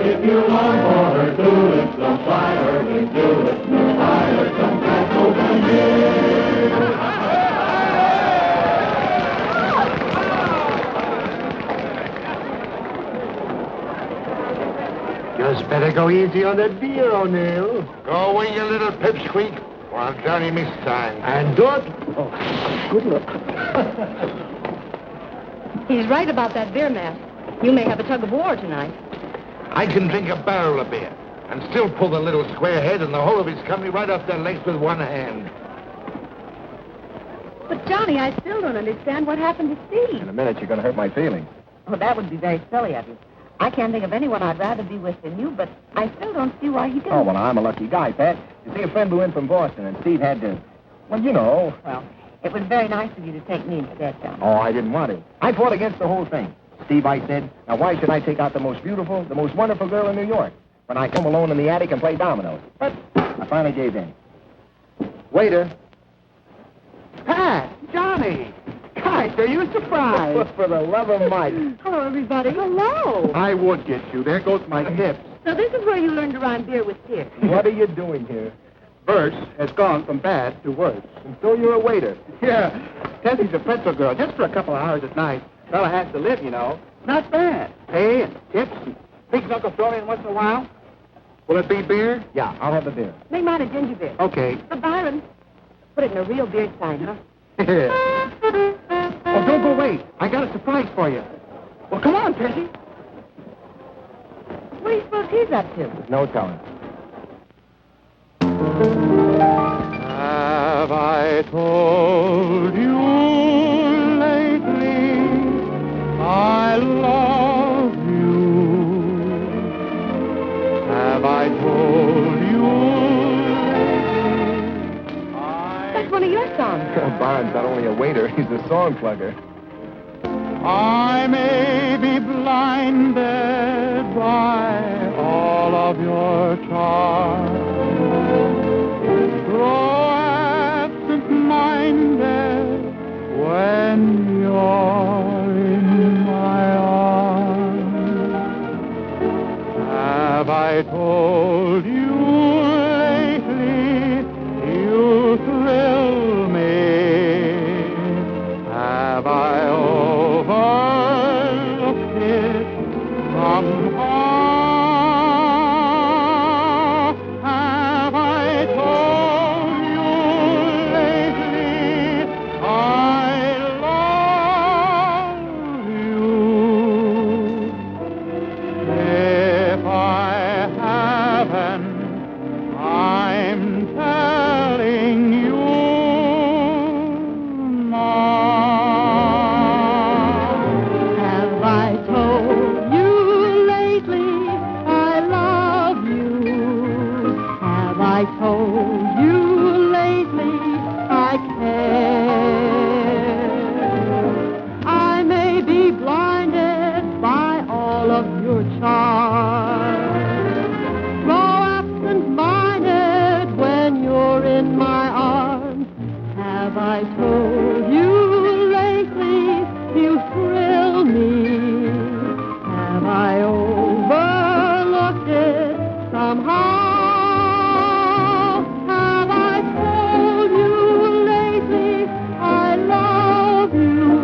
If you long for her tulips, don't fly her with tulips, nor buy her some apples and beer. Just better go easy on that beer, O'Neill. Go away, you little pipsqueak, while Johnny miss time. And don't... Oh, good luck. He's right about that beer mask. You may have a tug of war tonight. I can drink a barrel of beer and still pull the little square head and the whole of his company right off their legs with one hand. But, Johnny, I still don't understand what happened to Steve. In a minute, you're going to hurt my feelings. Oh, that would be very silly of you. I can't think of anyone I'd rather be with than you, but I still don't see why he didn't. Oh, well, I'm a lucky guy, Pat. You see, a friend blew in from Boston, and Steve had to... Well, you know. Well, it was very nice of you to take me instead, Johnny. Oh, I didn't want to. I fought against the whole thing. Steve, I said, now why should I take out the most beautiful, the most wonderful girl in New York when I come alone in the attic and play dominoes? But I finally gave in. Waiter. Pat, Johnny. Gosh, are you surprised? For the love of Mike. Hello, everybody. Hello. I would get you. There goes my hips. So this is where you learn to rhyme beer with beer. What are you doing here? Verse has gone from bad to worse. And so you're a waiter. Yeah, Tessie's a pretzel girl, just for a couple of hours at night. Fella has to live, you know. Not bad. Pay and tips and big knuckle thrown in once in a while. Will it be beer? Yeah, I'll have the beer. Make mine a ginger beer. Okay. But Byron, put it in a real beer sign, huh? Oh, don't go away. I got a surprise for you. Well, come on, Tessie. What do you suppose he's up to? No telling. Have I told you lately I love you? Have I told you That's one of your songs. Byron's not only a waiter, he's a song plugger. I may be blinded by all of your charms, grow absent-minded when you're in my arms. Have I told you lately you thrill me? Have I overlooked it somehow? Have I told you lately I love you? If I haven't, I'm telling you now. Have I told you lately I love you? Have I told you lately I care? I may be blinded by all of your charms, grow absent-minded when you're in my arms. Have I told you lately you thrill me? Have I overlooked it somehow? Have I told you lately I love you?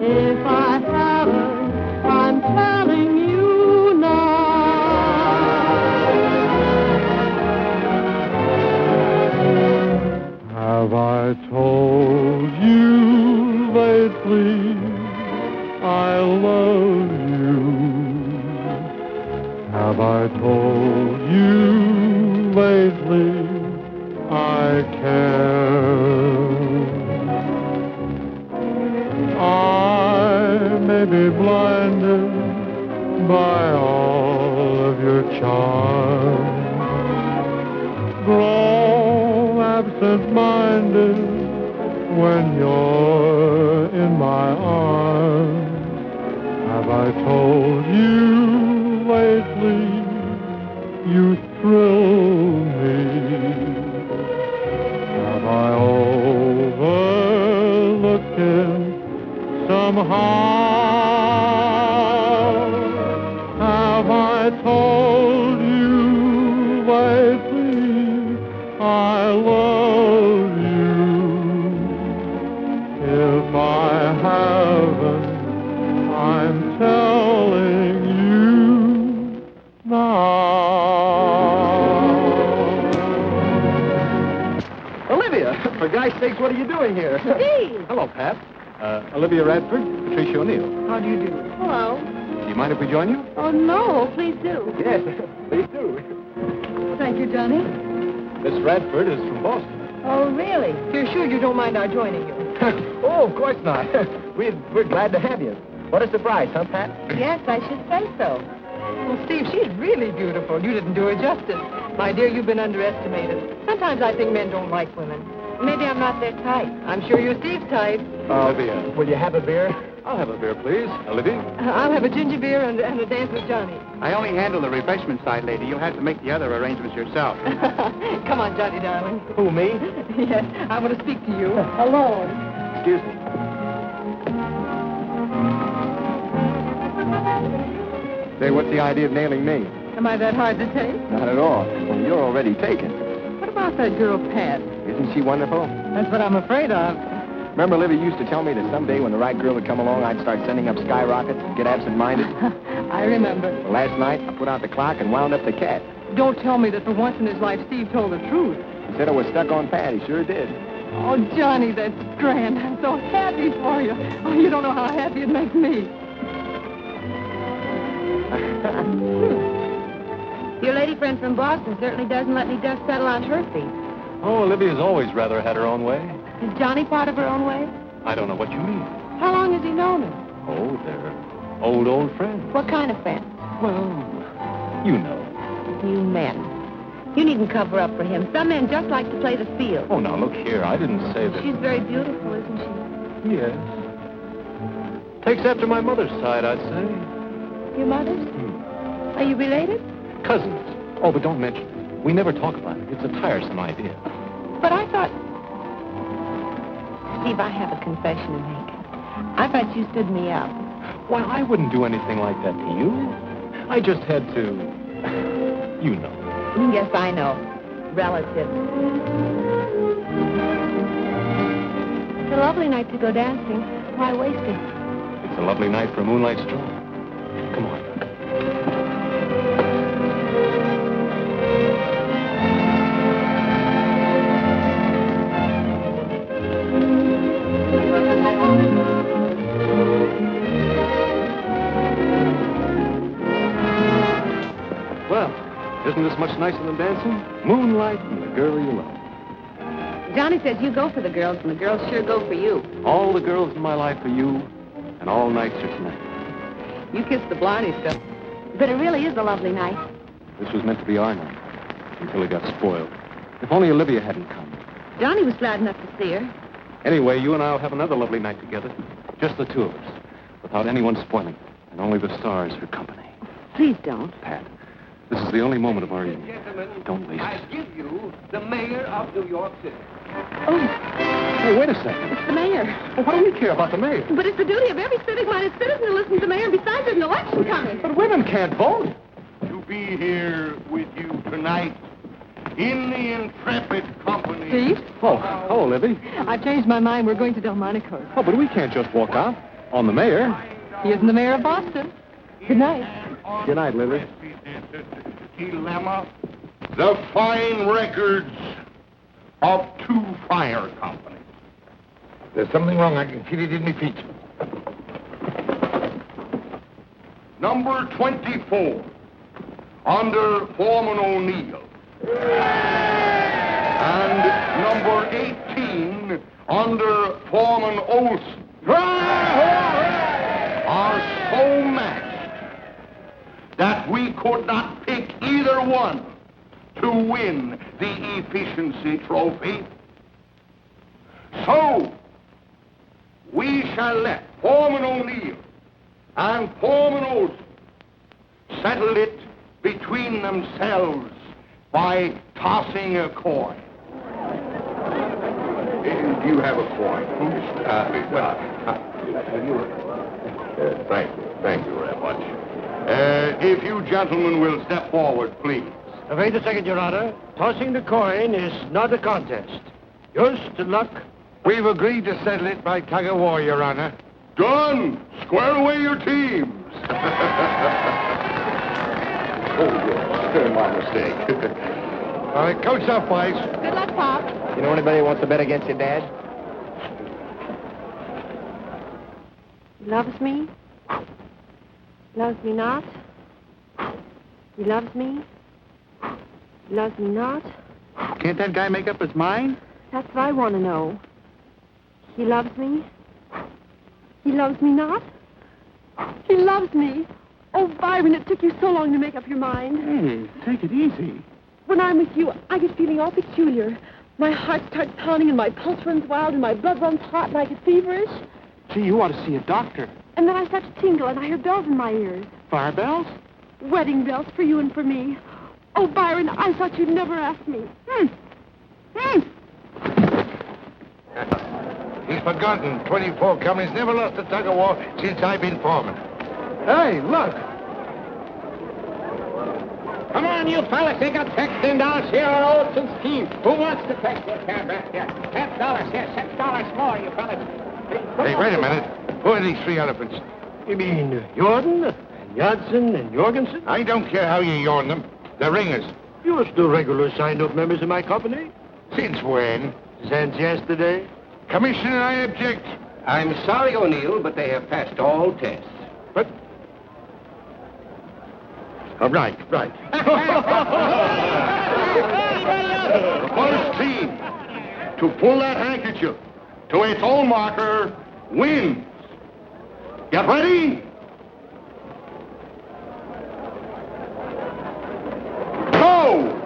If I haven't, I'm telling you now. Have I told you lately I love you? Have I told you lately I care? I may be blinded by all of your charms, grow absent-minded when you're in my arms. Have I told you lately you thrill me? Have I overlooked it somehow? Have I told you lately I love you? If I haven't, I'm telling you now. Olivia, for God's sakes, what are you doing here? Steve! Hello, Pat. Olivia Radford, Patricia O'Neill. How do you do? Hello. Do you mind if we join you? Oh, no, please do. Yes, please do. Thank you, Johnny. Miss Radford is from Boston. Oh, really? You're sure you don't mind our joining you? Oh, of course not. We're glad to have you. What a surprise, huh, Pat? Yes, I should say so. Well, Steve, she's really beautiful. You didn't do her justice. My dear, you've been underestimated. Sometimes I think men don't like women. Maybe I'm not their type. I'm sure you're Steve's type. Olivia. Will you have a beer? I'll have a beer, please. Olivia? I'll have a ginger beer and a dance with Johnny. I only handle the refreshment side, lady. You'll have to make the other arrangements yourself. Come on, Johnny, darling. Who, me? Yes, I want to speak to you. Alone. Excuse me. what's the idea of nailing me? Am I that hard to take? Not at all. Well, you're already taken. What about that girl, Pat? Isn't she wonderful? That's what I'm afraid of. Remember, Livy used to tell me that someday when the right girl would come along, I'd start sending up skyrockets and get absent-minded? I remember. Well, last night, I put out the clock and wound up the cat. Don't tell me that for once in his life Steve told the truth. He said I was stuck on Pat. He sure did. Oh, Johnny, that's grand. I'm so happy for you. Oh, you don't know how happy it makes me. Your lady friend from Boston certainly doesn't let any dust settle on her feet. Oh, Olivia's always rather had her own way. Is Johnny part of her own way? I don't know what you mean. How long has he known her? Oh, they're old friends. What kind of friend? Well, you know. You men. You needn't cover up for him. Some men just like to play the field. Oh, now, look here. I didn't say that... She's very beautiful, isn't she? Yes. Takes after my mother's side, I'd say. Your mother's? Are you related? Cousins. Oh, but don't mention it. We never talk about it. It's a tiresome idea. But I thought... Steve, I have a confession to make. I thought you stood me up. Why, I wouldn't do anything like that to you. I just had to... You know. Yes, I know. Relative. It's a lovely night to go dancing. Why waste it? It's a lovely night for a moonlight stroll. Come on. Well, isn't this much nicer than dancing? Moonlight and the girl you love. Johnny says you go for the girls, and the girls sure go for you. All the girls in my life are you, and all nights are tonight. You kissed the blarney stuff. But it really is a lovely night. This was meant to be our night, until it got spoiled. If only Olivia hadn't come. Johnny was glad enough to see her. Anyway, you and I'll have another lovely night together. Just the two of us, without anyone spoiling it, and only the stars for company. Please don't. Pat, this is the only moment of our evening. Don't waste I it. give you the mayor of New York City. Oh, Hey, wait a second. it's the mayor. Well, what do we care about the mayor? But it's the duty of every civic-minded citizen to listen to the mayor, and besides, there's an election coming. But women can't vote. To be here with you tonight in the intrepid company. Steve, Oh, Libby. I've changed my mind. We're going to Delmonico's. Oh, but we can't just walk out on the mayor. He isn't the mayor of Boston. Good night. Good night, Libby. Dilemma. The fine records of two fire companies. There's something wrong. I can feel it in my feet. Number 24, under Foreman O'Neill. And number 18, under Foreman Olson. Are so matched that we could not pick either one to win the efficiency trophy. So, we shall let Foreman O'Neill and Foreman Olson settle it between themselves by tossing a coin. Do you have a coin? Thank you very much. If you gentlemen will step forward, please. Wait a second, Your Honor. Tossing the coin is not a contest. Yours to luck. We've agreed to settle it by tug of war, Your Honor. Done. Square away your teams. My mistake. All right, coach up, boys. Good luck, Pop. You know anybody who wants to bet against your dad? He loves me. Loves me not. He loves me. He loves me not. Can't that guy make up his mind? That's what I want to know. He loves me. He loves me not. He loves me. Oh, Byron, it took you so long to make up your mind. Hey, take it easy. When I'm with you, I get feeling all peculiar. My heart starts pounding and my pulse runs wild and my blood runs hot and I get feverish. Gee, you ought to see a doctor. And then I start to tingle and I hear bells in my ears. Fire bells? Wedding bells for you and for me. Oh, Byron, I thought you'd never ask me. He's forgotten. 24 companies never lost a tug of war since I've been foreman. Hey, look. on, you fellas. They got $16 here on Olson's team. Who wants to take your cab back here? $10 here, $6 more, you fellas. Hey, wait a minute. Who are these three elephants? You mean Jordan, and Janssen, and Jorgensen? I don't care how you yarn them. They're ringers. You're still regular signed-up members of my company? Since when? Since yesterday. Commissioner, I object. I'm sorry, O'Neill, but they have passed all tests. But... Oh, right. The first team to pull that handkerchief to its own marker wins. Get ready? Go!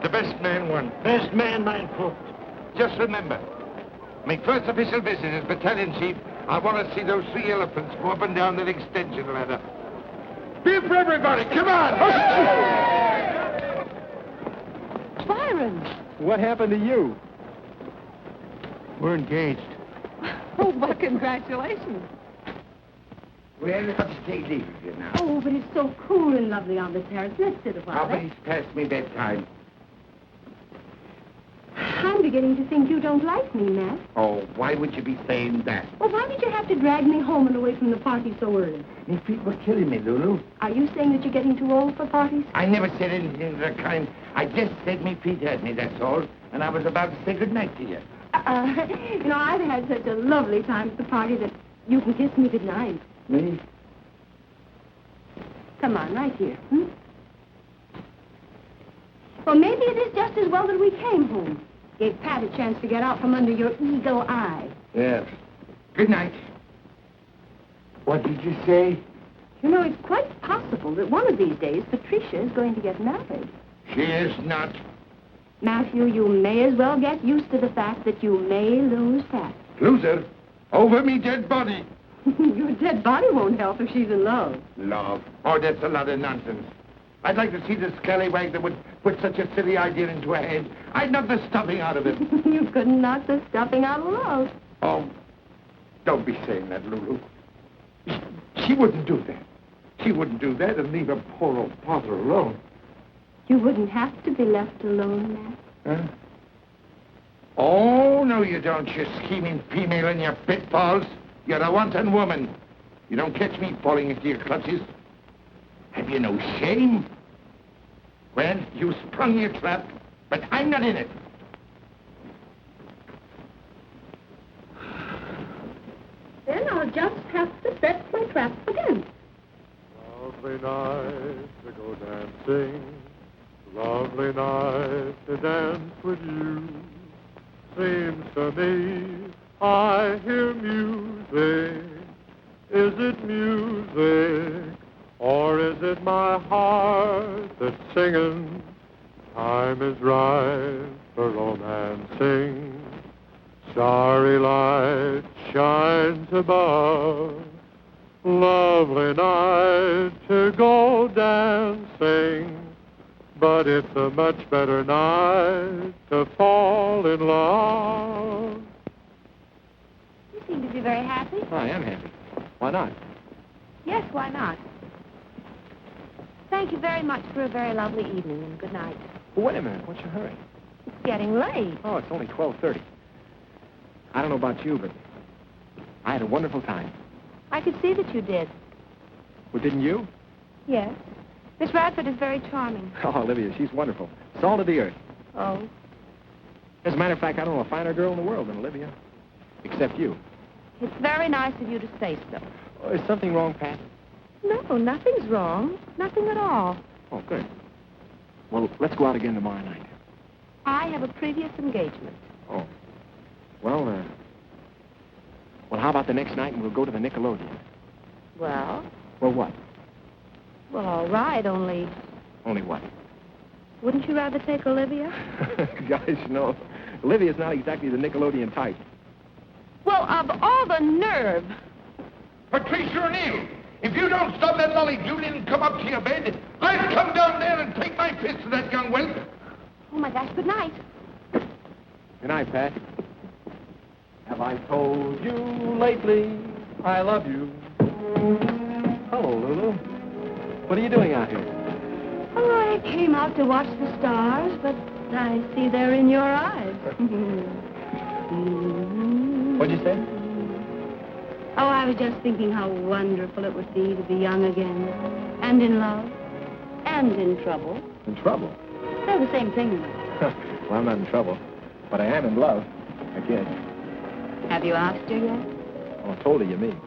The best man won. Best man, mein Vogt. Just remember, my first official visit as battalion chief, I want to see those three elephants go up and down that extension ladder. Beer for everybody, come on! Byron! What happened to you? We're engaged. Oh, well, congratulations. Well, I'll just take leave of you now. Oh, but it's so cool and lovely on the terrace. Let's sit a while. Oh, but it's past me bedtime. I'm beginning to think you don't like me, Matt. Oh, why would you be saying that? Well, why did you have to drag me home and away from the party so early? My feet were killing me, Lulu. Are you saying that you're getting too old for parties? I never said anything of the kind. I just said my feet had me, that's all. And I was about to say goodnight to you. I've had such a lovely time at the party that you can kiss me goodnight. Me? Come on, right here. Well, maybe it is just as well that we came home. Gave Pat a chance to get out from under your eagle eye. Yes. Good night. What did you say? You know, it's quite possible that one of these days Patricia is going to get married. She is not. Matthew, you may as well get used to the fact that you may lose Pat. Lose her? Over me dead body. Your dead body won't help if she's in love. Love? Oh, that's a lot of nonsense. I'd like to see the scallywag that would put such a silly idea into her head. I'd knock the stuffing out of it. You couldn't knock the stuffing out of love. Oh, don't be saying that, Lulu. She wouldn't do that. She wouldn't do that and leave her poor old father alone. You wouldn't have to be left alone, Matt. Huh? Oh, no, you don't, you scheming female in your pitfalls. You're a wanton woman. You don't catch me falling into your clutches. Have you no shame? Well, you sprung your trap, but I'm not in it. Then then I'll just have to set my trap again. Lovely night to go dancing. Lovely night to dance with you. Seems to me I hear music. Is it music, or is it my heart that's singing? Time is right for romancing. Starry light shines above. Lovely night to go dancing. But it's a much better night to fall in love. You seem to be very happy. I am happy. Why not? Yes, why not? Thank you very much for a very lovely evening, and good night. Well, wait a minute. What's your hurry? It's getting late. Oh, it's only 12:30. I don't know about you, but I had a wonderful time. I could see that you did. Well, didn't you? Yes. Miss Radford is very charming. Oh, Olivia, she's wonderful. Salt of the earth. Oh? As a matter of fact, I don't know a finer girl in the world than Olivia. Except you. It's very nice of you to say so. Oh, is something wrong, Pat? No, nothing's wrong. Nothing at all. Oh, good. Well, let's go out again tomorrow night. I have a previous engagement. Oh. Well, how about the next night and we'll go to the Nickelodeon? Well? Well, what? Well, all right, only... Only what? Wouldn't you rather take Olivia? Gosh, no. Olivia's not exactly the Nickelodeon type. Well, of all the nerve! Patricia O'Neill, if you don't stop that lolly Julian and come up to your bed, I'll come down there and take my fist to that young whelp. Oh, my gosh, good night. Good night, Pat. Have I told you lately I love you? Hello, Lulu. What are you doing out here? Oh, I came out to watch the stars, but I see they're in your eyes. What'd you say? Oh, I was just thinking how wonderful it would be to be young again, and in love, and in trouble. In trouble? They're the same thing. Well, I'm not in trouble, but I am in love, I guess. Have you asked her yet? Oh, I told her you mean.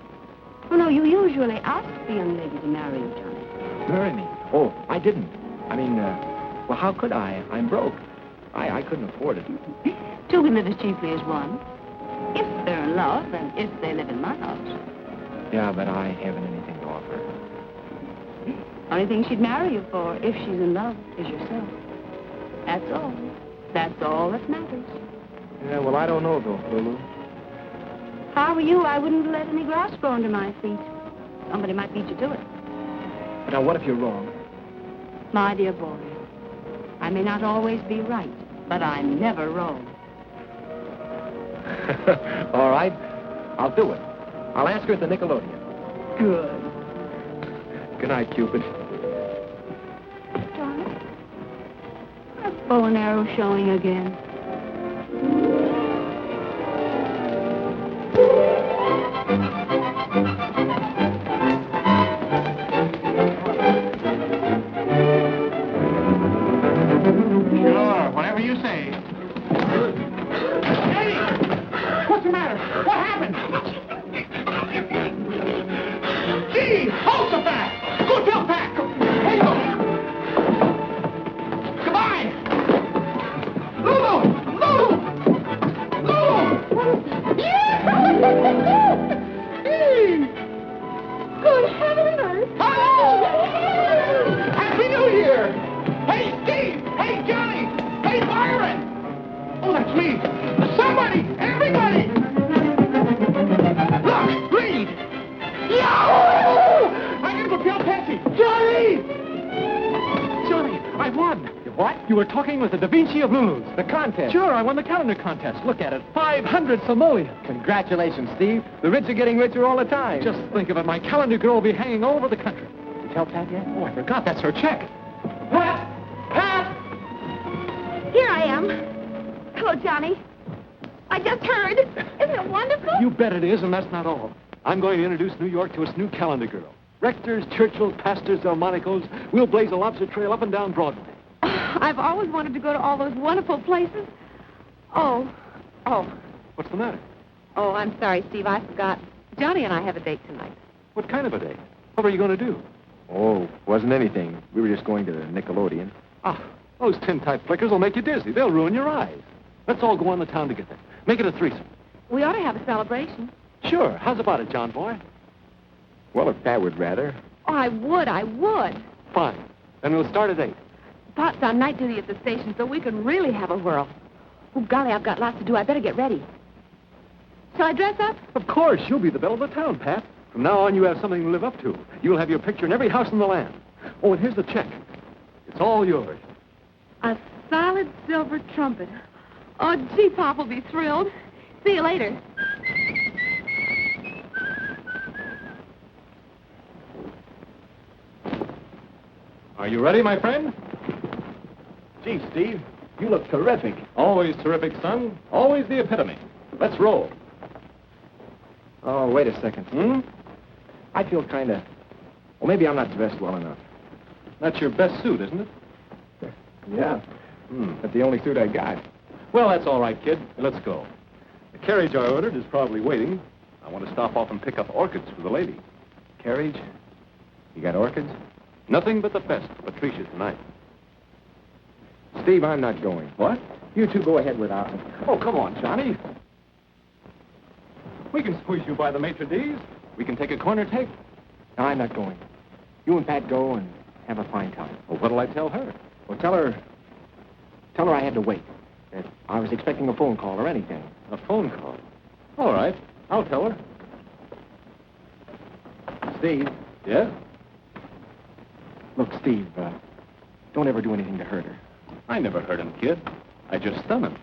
Oh, no, you usually ask the young lady to marry you, Johnny. Marry me? Oh, I didn't. I mean, well, how could I? I'm broke. I couldn't afford it. Two can live as cheaply as one. If they're in love, and if they live in my house. Yeah, but I haven't anything to offer. Only thing she'd marry you for, if she's in love, is yourself. That's all. That's all that matters. Yeah, well, I don't know, though, Lulu. If I were you, I wouldn't let any grass grow under my feet. Somebody might beat you to it. But now, what if you're wrong? My dear boy, I may not always be right, but I'm never wrong. All right. I'll do it. I'll ask her at the Nickelodeon. Good. Good night, Cupid. Johnny, that bow and arrow showing again. Sure, whatever you say. Hey! What's the matter? What happened? Gee, hold the back! Go tell Pat! Hey, go! Goodbye! Lulu! Lulu! Lulu! Hey! Good heavens! Hello! Happy New Year! Hey, Steve! Hey, Johnny! Hey, Byron! Oh, that's me! Somebody! Everybody! Look! Read! Yahoo! I can propel Patsy! Johnny! Johnny, I won. You what? You were talking with the Da Vinci of Lulu's. The contest. Sure, I won the calendar contest. Look at it. 500 simoleons. Congratulations, Steve. The rich are getting richer all the time. Just think of it. My calendar girl will be hanging all over the country. Did you tell Pat yet? Oh, I forgot. That's her check. Pat! Pat! Here I am. Hello, Johnny. I just heard. Isn't it wonderful? You bet it is, and that's not all. I'm going to introduce New York to its new calendar girl. Rectors, Churchills, Pastors, Delmonicos. We'll blaze a lobster trail up and down Broadway. I've always wanted to go to all those wonderful places. Oh. What's the matter? Oh, I'm sorry, Steve. I forgot. Johnny and I have a date tonight. What kind of a date? What are you going to do? Oh, wasn't anything. We were just going to the Nickelodeon. Ah, those tintype flickers will make you dizzy. They'll ruin your eyes. Let's all go on the town together. Make it a threesome. We ought to have a celebration. Sure. How's about it, John boy? Well, if Pat would rather. Oh, I would. Fine. Then we'll start at 8. Pot's on night duty at the station, so we can really have a whirl. Oh, golly, I've got lots to do. I better get ready. Shall I dress up? Of course. You'll be the belle of the town, Pat. From now on, you have something to live up to. You'll have your picture in every house in the land. Oh, and here's the check. It's all yours. A solid silver trumpet. Oh, gee, Pop will be thrilled. See you later. Are you ready, my friend? Gee, Steve, you look terrific. Always terrific, son. Always the epitome. Let's roll. Oh, wait a second. I feel kind of... Well, maybe I'm not dressed well enough. That's your best suit, isn't it? Yeah. That's the only suit I got. Well, that's all right, kid. Let's go. The carriage I ordered is probably waiting. I want to stop off and pick up orchids for the lady. Carriage? You got orchids? Nothing but the best for Patricia tonight. Steve, I'm not going. What? You two go ahead without me. Oh, come on, Johnny. We can squeeze you by the maitre d's. We can take a corner take. No, I'm not going. You and Pat go and have a fine time. Well, what'll I tell her? Well, tell her I had to wait. That I was expecting a phone call or anything. A phone call? All right. I'll tell her. Steve. Yeah? Look, Steve, don't ever do anything to hurt her. I never hurt him, kid. I just stun him.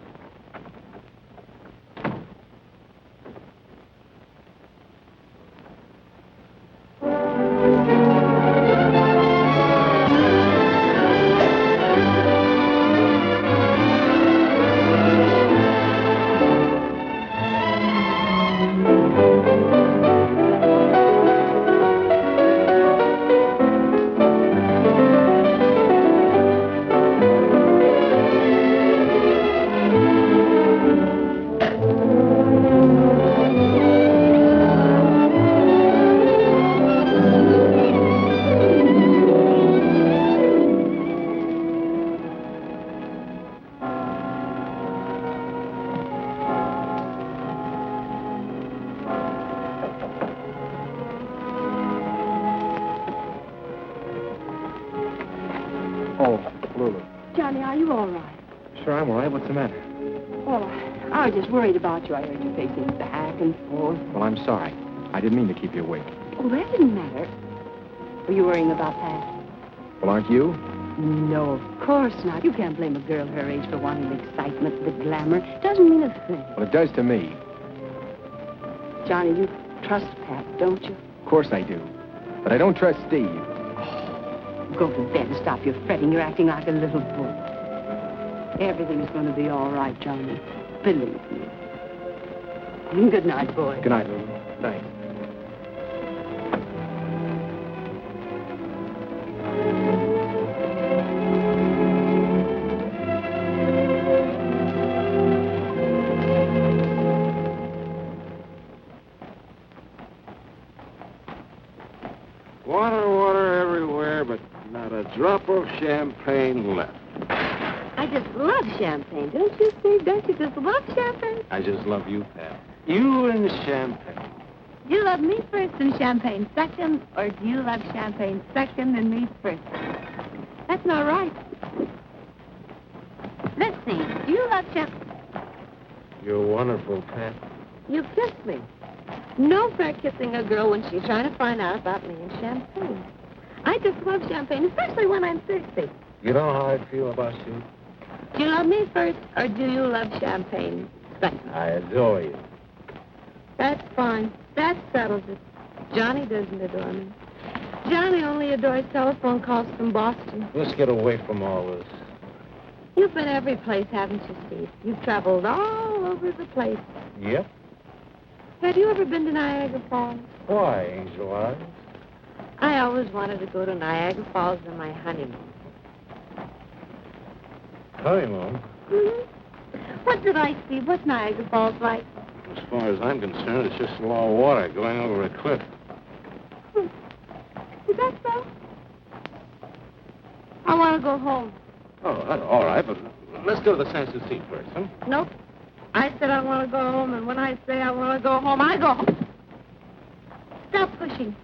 Johnny, are you all right? Sure, I'm all right. What's the matter? Oh, I was just worried about you. I heard you pacing back and forth. Well, I'm sorry. I didn't mean to keep you awake. Oh, that didn't matter. Were you worrying about Pat? Well, aren't you? No, of course not. You can't blame a girl her age for wanting the excitement, the glamour. Doesn't mean a thing. Well, it does to me. Johnny, you trust Pat, don't you? Of course I do. But I don't trust Steve. Go to bed and stop your fretting. You're acting like a little boy. Everything's going to be all right, Johnny. Believe me. Good night, boy. Good night, Lulu. Thanks. Water everywhere, but not a drop of champagne left. I just love champagne, don't you, Steve? Don't you just love champagne? I just love you, Pat. You and champagne. Do you love me first and champagne second, or do you love champagne second and me first? That's not right. Let's see. Do you love champagne? You're wonderful, Pat. You kissed me. No fair kissing a girl when she's trying to find out about me and champagne. I just love champagne, especially when I'm thirsty. You know how I feel about you? Do you love me first, or do you love champagne second? I adore you. That's fine. That settles it. Johnny doesn't adore me. Johnny only adores telephone calls from Boston. Let's get away from all this. You've been every place, haven't you, Steve? You've traveled all over the place. Yep. Have you ever been to Niagara Falls? Why, Angel Eyes? I always wanted to go to Niagara Falls on my honeymoon. Honeymoon? Mm-hmm. What did I see? What's Niagara Falls like? As far as I'm concerned, it's just raw water going over a cliff. Is that so? I want to go home. Oh, that's all right, but let's go to the Sansa seat first, huh? Nope. I said I want to go home, and when I say I want to go home, I go home. Stop pushing.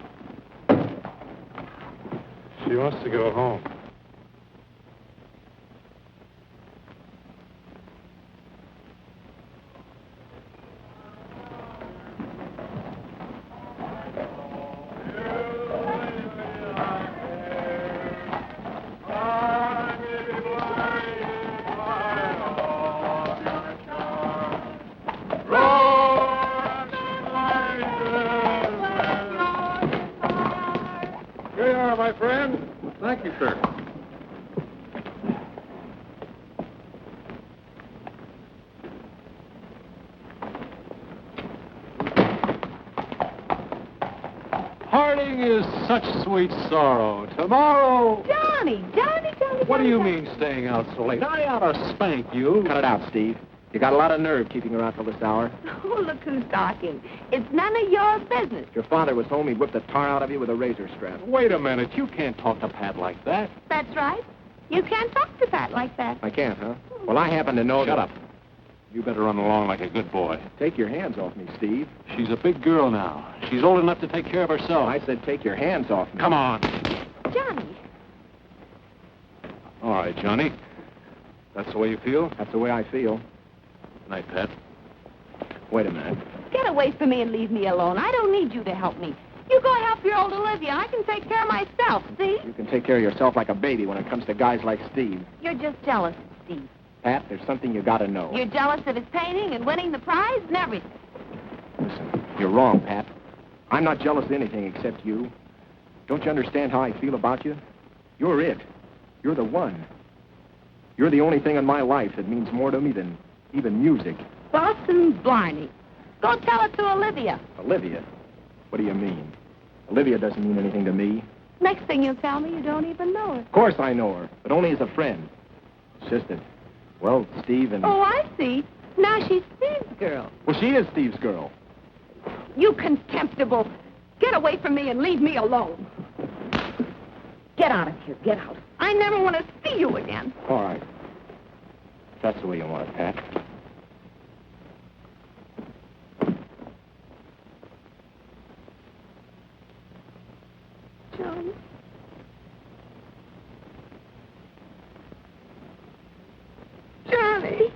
She wants to go home. My friend. Thank you, sir. Parting is such sweet sorrow. Tomorrow... Johnny. What do you mean staying out so late? I ought to spank you. Cut it out, Steve. You got a lot of nerve keeping her out till this hour. Oh, look who's talking. It's none of your business. If your father was home, he'd whip the tar out of you with a razor strap. Wait a minute. You can't talk to Pat like that. That's right. You can't talk to Pat like that. I can't, huh? Well, I happen to know... Shut up. You better run along like a good boy. Take your hands off me, Steve. She's a big girl now. She's old enough to take care of herself. I said take your hands off me. Come on. Johnny. All right, Johnny. That's the way you feel? That's the way I feel. Night, Pat. Wait a minute. Get away from me and leave me alone. I don't need you to help me. You go help your old Olivia. I can take care of myself, see? You can take care of yourself like a baby when it comes to guys like Steve. You're just jealous, Steve. Pat, there's something you gotta know. You're jealous of his painting and winning the prize and everything. Listen, you're wrong, Pat. I'm not jealous of anything except you. Don't you understand how I feel about you? You're it. You're the one. You're the only thing in my life that means more to me than even music. Boston Blarney. Go tell it to Olivia. Olivia? What do you mean? Olivia doesn't mean anything to me. Next thing you'll tell me, you don't even know her. Of course I know her, but only as a friend. It's just that, well, Steve and... Oh, I see. Now she's Steve's girl. Well, she is Steve's girl. You contemptible. Get away from me and leave me alone. Get out of here. Get out. I never want to see you again. All right. That's the way you want it, Pat. Johnny. Johnny.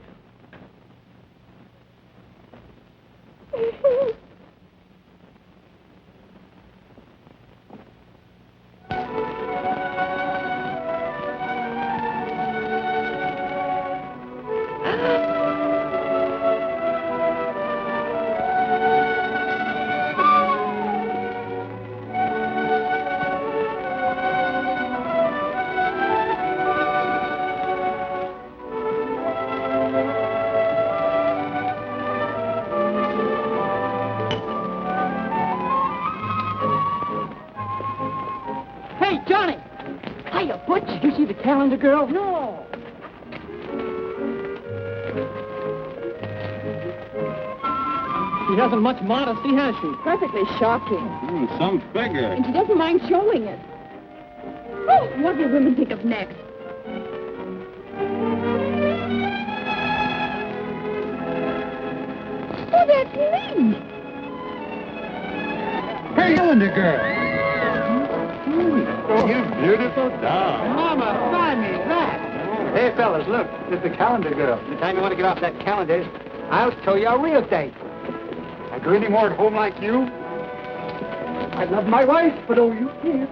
Hey, Johnny! Hiya, Butch. Did you see the calendar girl? No. She hasn't much modesty, has she? Perfectly shocking. Some figure. And she doesn't mind showing it. Oh, what will women think of next? Oh, that's me. Hey, calendar girl. Oh, you beautiful doll. Mama, find me that. Hey, fellas, look. It's the calendar girl. The time you want to get off that calendar, I'll show you a real date. I do any more at home like you? I love my wife, but oh, you can't.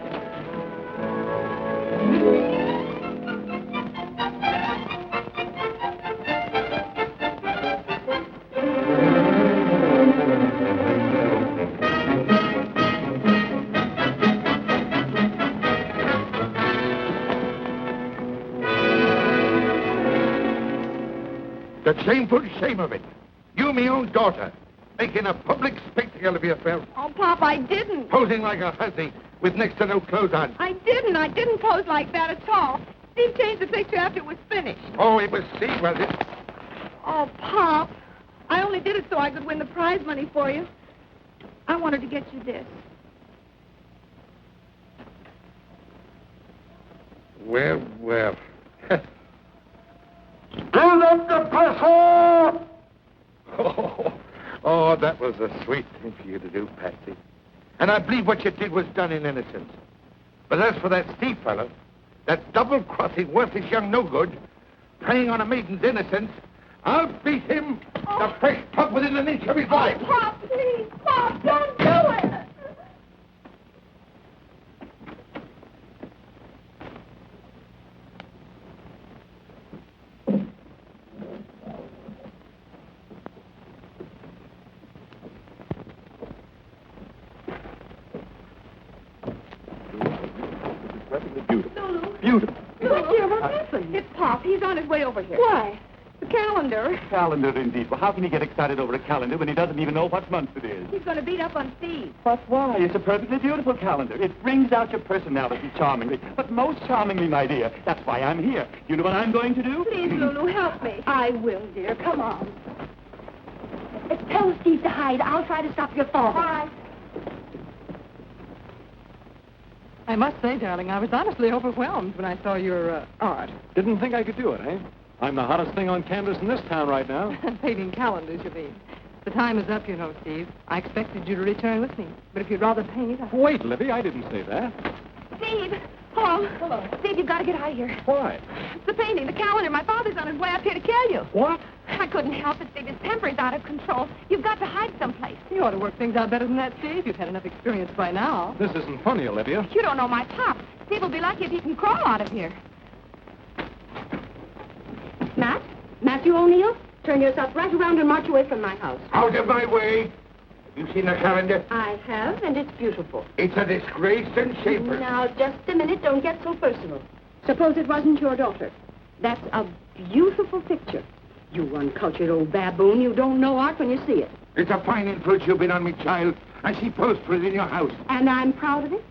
The shameful shame of it. You, me own daughter, making a public spectacle of yourself, Oh, Pop, I didn't. posing like a hussy with next to no clothes on. I didn't pose like that at all. Steve changed the picture after it was finished. Oh, it was Steve, was it? Oh, Pop, I only did it so I could win the prize money for you. I wanted to get you this. Well, well. Build up the pressure! Oh, that was a sweet thing for you to do, Patsy. And I believe what you did was done in innocence. But as for that Steve fellow, that double-crossing, worthless young no-good, preying on a maiden's innocence, I'll beat him the fresh pug within an inch of his life. Pop, please, Pop, don't do it! Beautiful. Look, dear, what happened? It's Pop. He's on his way over here. Why? The calendar. Calendar, indeed. Well, how can he get excited over a calendar when he doesn't even know what month it is? He's going to beat up on Steve. But why? It's a perfectly beautiful calendar. It brings out your personality charmingly. But most charmingly, my dear. That's why I'm here. You know what I'm going to do? Please, Lulu, help me. I will, dear. Come on. Tell Steve to hide. I'll try to stop your fall. All right. I must say, darling, I was honestly overwhelmed when I saw your art. Didn't think I could do it, eh? I'm the hottest thing on canvas in this town right now. Painting calendars, you mean. The time is up, you know, Steve. I expected you to return with me. But if you'd rather paint... Wait, Libby, I didn't say that. Steve! Hello. Hello. Steve, you've got to get out of here. Why? It's the painting, the calendar. My father's on his way up here to kill you. What? I couldn't help it, Steve. His temper is out of control. You've got to hide someplace. You ought to work things out better than that, Steve. You've had enough experience by now. This isn't funny, Olivia. You don't know my Pop. Steve will be lucky if he can crawl out of here. Matthew O'Neill, turn yourself right around and march away from my house. Out of my way. You seen the calendar? I have, and it's beautiful. It's a disgrace and shameful. Now, just a minute. Don't get so personal. Suppose it wasn't your daughter. That's a beautiful picture. You uncultured old baboon. You don't know art when you see it. It's a fine influence you've been on me, child. I see posters in your house. And I'm proud of it.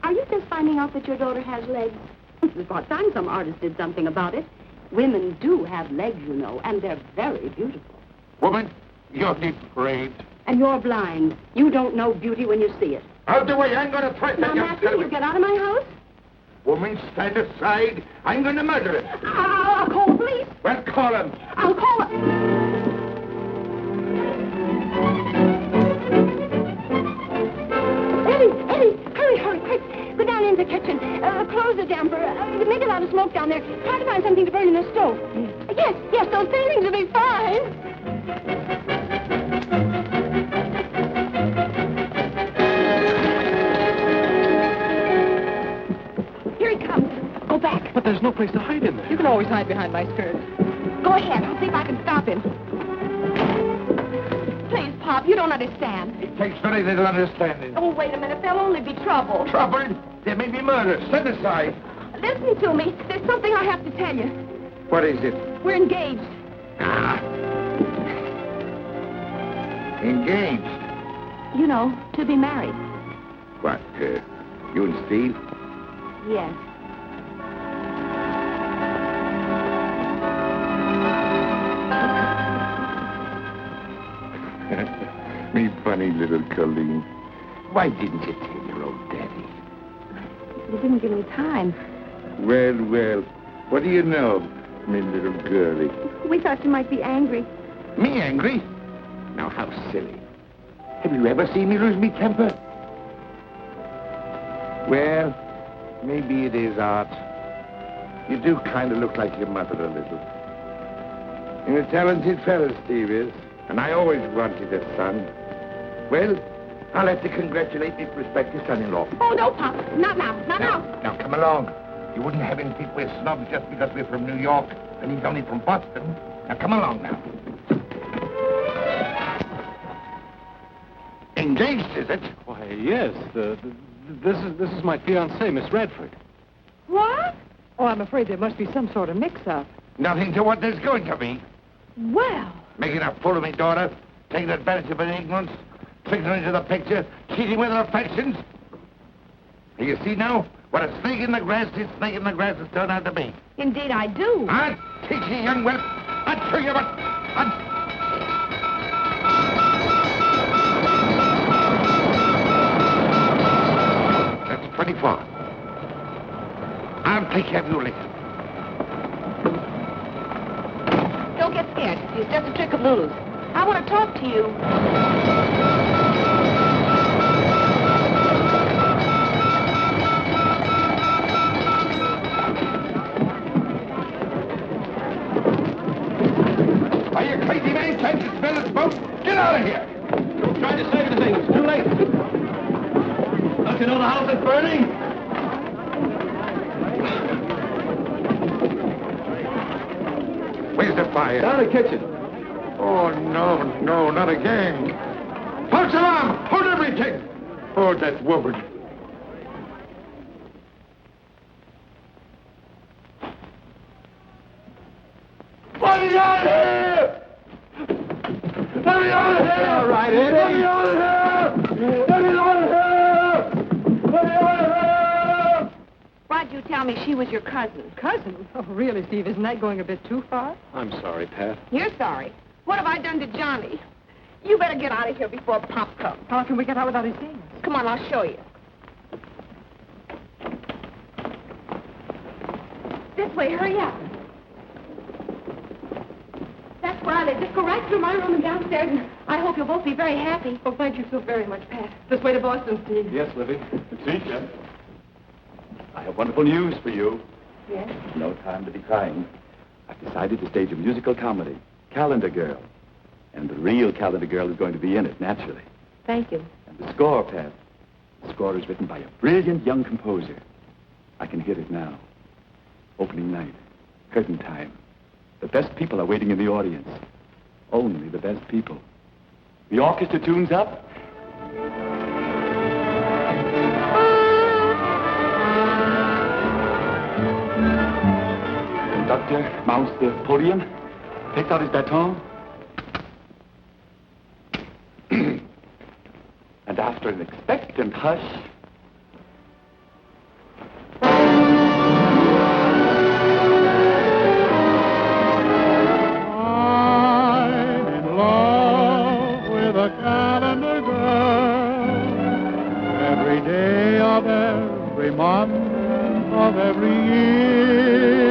Are you just finding out that your daughter has legs? It's about time some artist did something about it. Women do have legs, you know, and they're very beautiful. Woman, you're depraved. And you're blind. You don't know beauty when you see it. Out the way, I'm going to threaten Now, you. Matthew, you get out of my house. Woman, stand aside. I'm going to murder it. I'll call the police. Well, call him. I'll call it. Eddie, hurry, quick. Go down into the kitchen. Close the damper. Make a lot of smoke down there. Try to find something to burn in the stove. Yes, those paintings will be fine. Here he comes. Go back. But there's no place to hide in there. You can always hide behind my skirt. Go ahead. I'll see if I can stop him. Please, Pop, you don't understand. It takes very little understanding. Oh, wait a minute. There'll only be trouble. Trouble? There may be murder. Stand aside. Listen to me. There's something I have to tell you. What is it? We're engaged. Ah. Engaged? You know, to be married. What, you and Steve? Yes. Me funny little Colleen. Why didn't you tell your old daddy? You didn't give me time. Well, what do you know, me little girlie? We thought you might be angry. Me angry? Now, how silly. Have you ever seen me lose me temper? Well, maybe it is art. You do kind of look like your mother a little. And a talented fellow, Steve is. And I always wanted a son. Well, I'll have to congratulate my prospective son-in-law. Oh, no, Pop. Not now. Now, come along. You wouldn't have him think we're snobs just because we're from New York, and he's only from Boston. Now, come along now. Engaged, is it? Why, yes. This is my fiancée, Miss Radford. What? Oh, I'm afraid there must be some sort of mix-up. Nothing to what there's going to be. Well. Making a fool of me daughter, taking advantage of her ignorance, tricking her into the picture, cheating with her affections. You see now what a snake in the grass has turned out to be. Indeed, I do. I'll teach you, young whelp. I'll show you what... Johnny Farr. I'll take care of you later. Don't get scared. It's just a trick of Lulu's. I want to talk to you. Are you crazy, man? Can't you smell this boat? Get out of here! Trying to save the thing. It's too late. Don't you know the house is burning? Where's the fire? Down in the kitchen. Oh, no, not again. False alarm! Hold everything! Oh, that woman. Let me out of here! Let me out of here! All right, Eddie. Let me out of here! Let me out of here! Let me out of here! Why'd you tell me she was your cousin? Cousin? Oh, really, Steve, isn't that going a bit too far? I'm sorry, Pat. You're sorry. What have I done to Johnny? You better get out of here before Pop comes. How can we get out without his seeing us? Come on, I'll show you. This way, hurry up. That's where I live. Just go right through my room and downstairs, and I hope you'll both be very happy. Oh, thank you so very much, Pat. This way to Boston, Steve. Yes, Livy. Patricia, I have wonderful news for you. Yes? No time to be crying. I've decided to stage a musical comedy, Calendar Girl. And the real Calendar Girl is going to be in it, naturally. Thank you. And the score, Pat. The score is written by a brilliant young composer. I can hear it now. Opening night. Curtain time. The best people are waiting in the audience. Only the best people. The orchestra tunes up. The conductor mounts the podium, takes out his baton, and after an expectant hush, I'm in love with a calendar girl. Every day of every month of every year,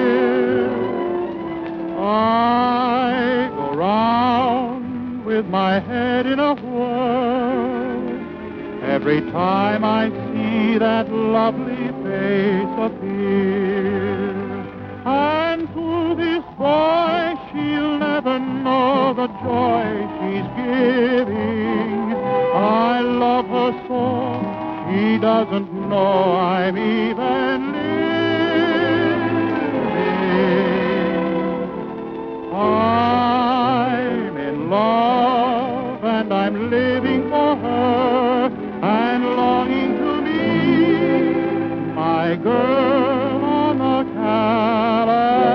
I go round with my head in a whirl. Every time I see that lovely face appear, and to this boy she'll never know the joy she's giving. I love her so, she doesn't know I'm even living. I'm in love and I'm living for her and longing to meet my girl on the calendar.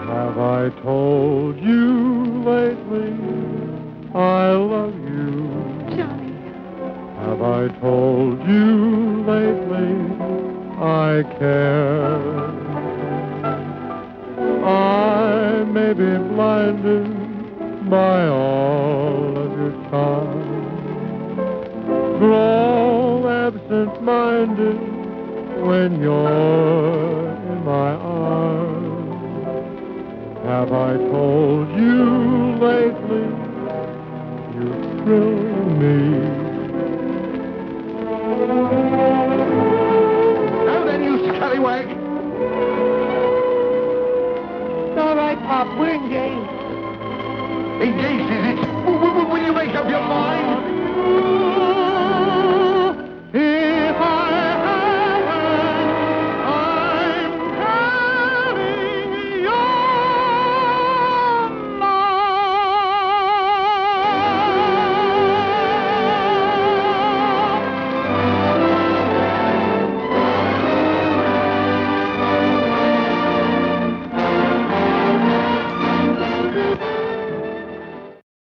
Have I told you lately I love you? Johnny. Have I told you lately I care? I may be blinded by all of your charm, grow absent-minded when you're in my arms. Have I told you lately you thrill me? Now then, you scallywag! All right, Pop, we're engaged. Engaged, is it?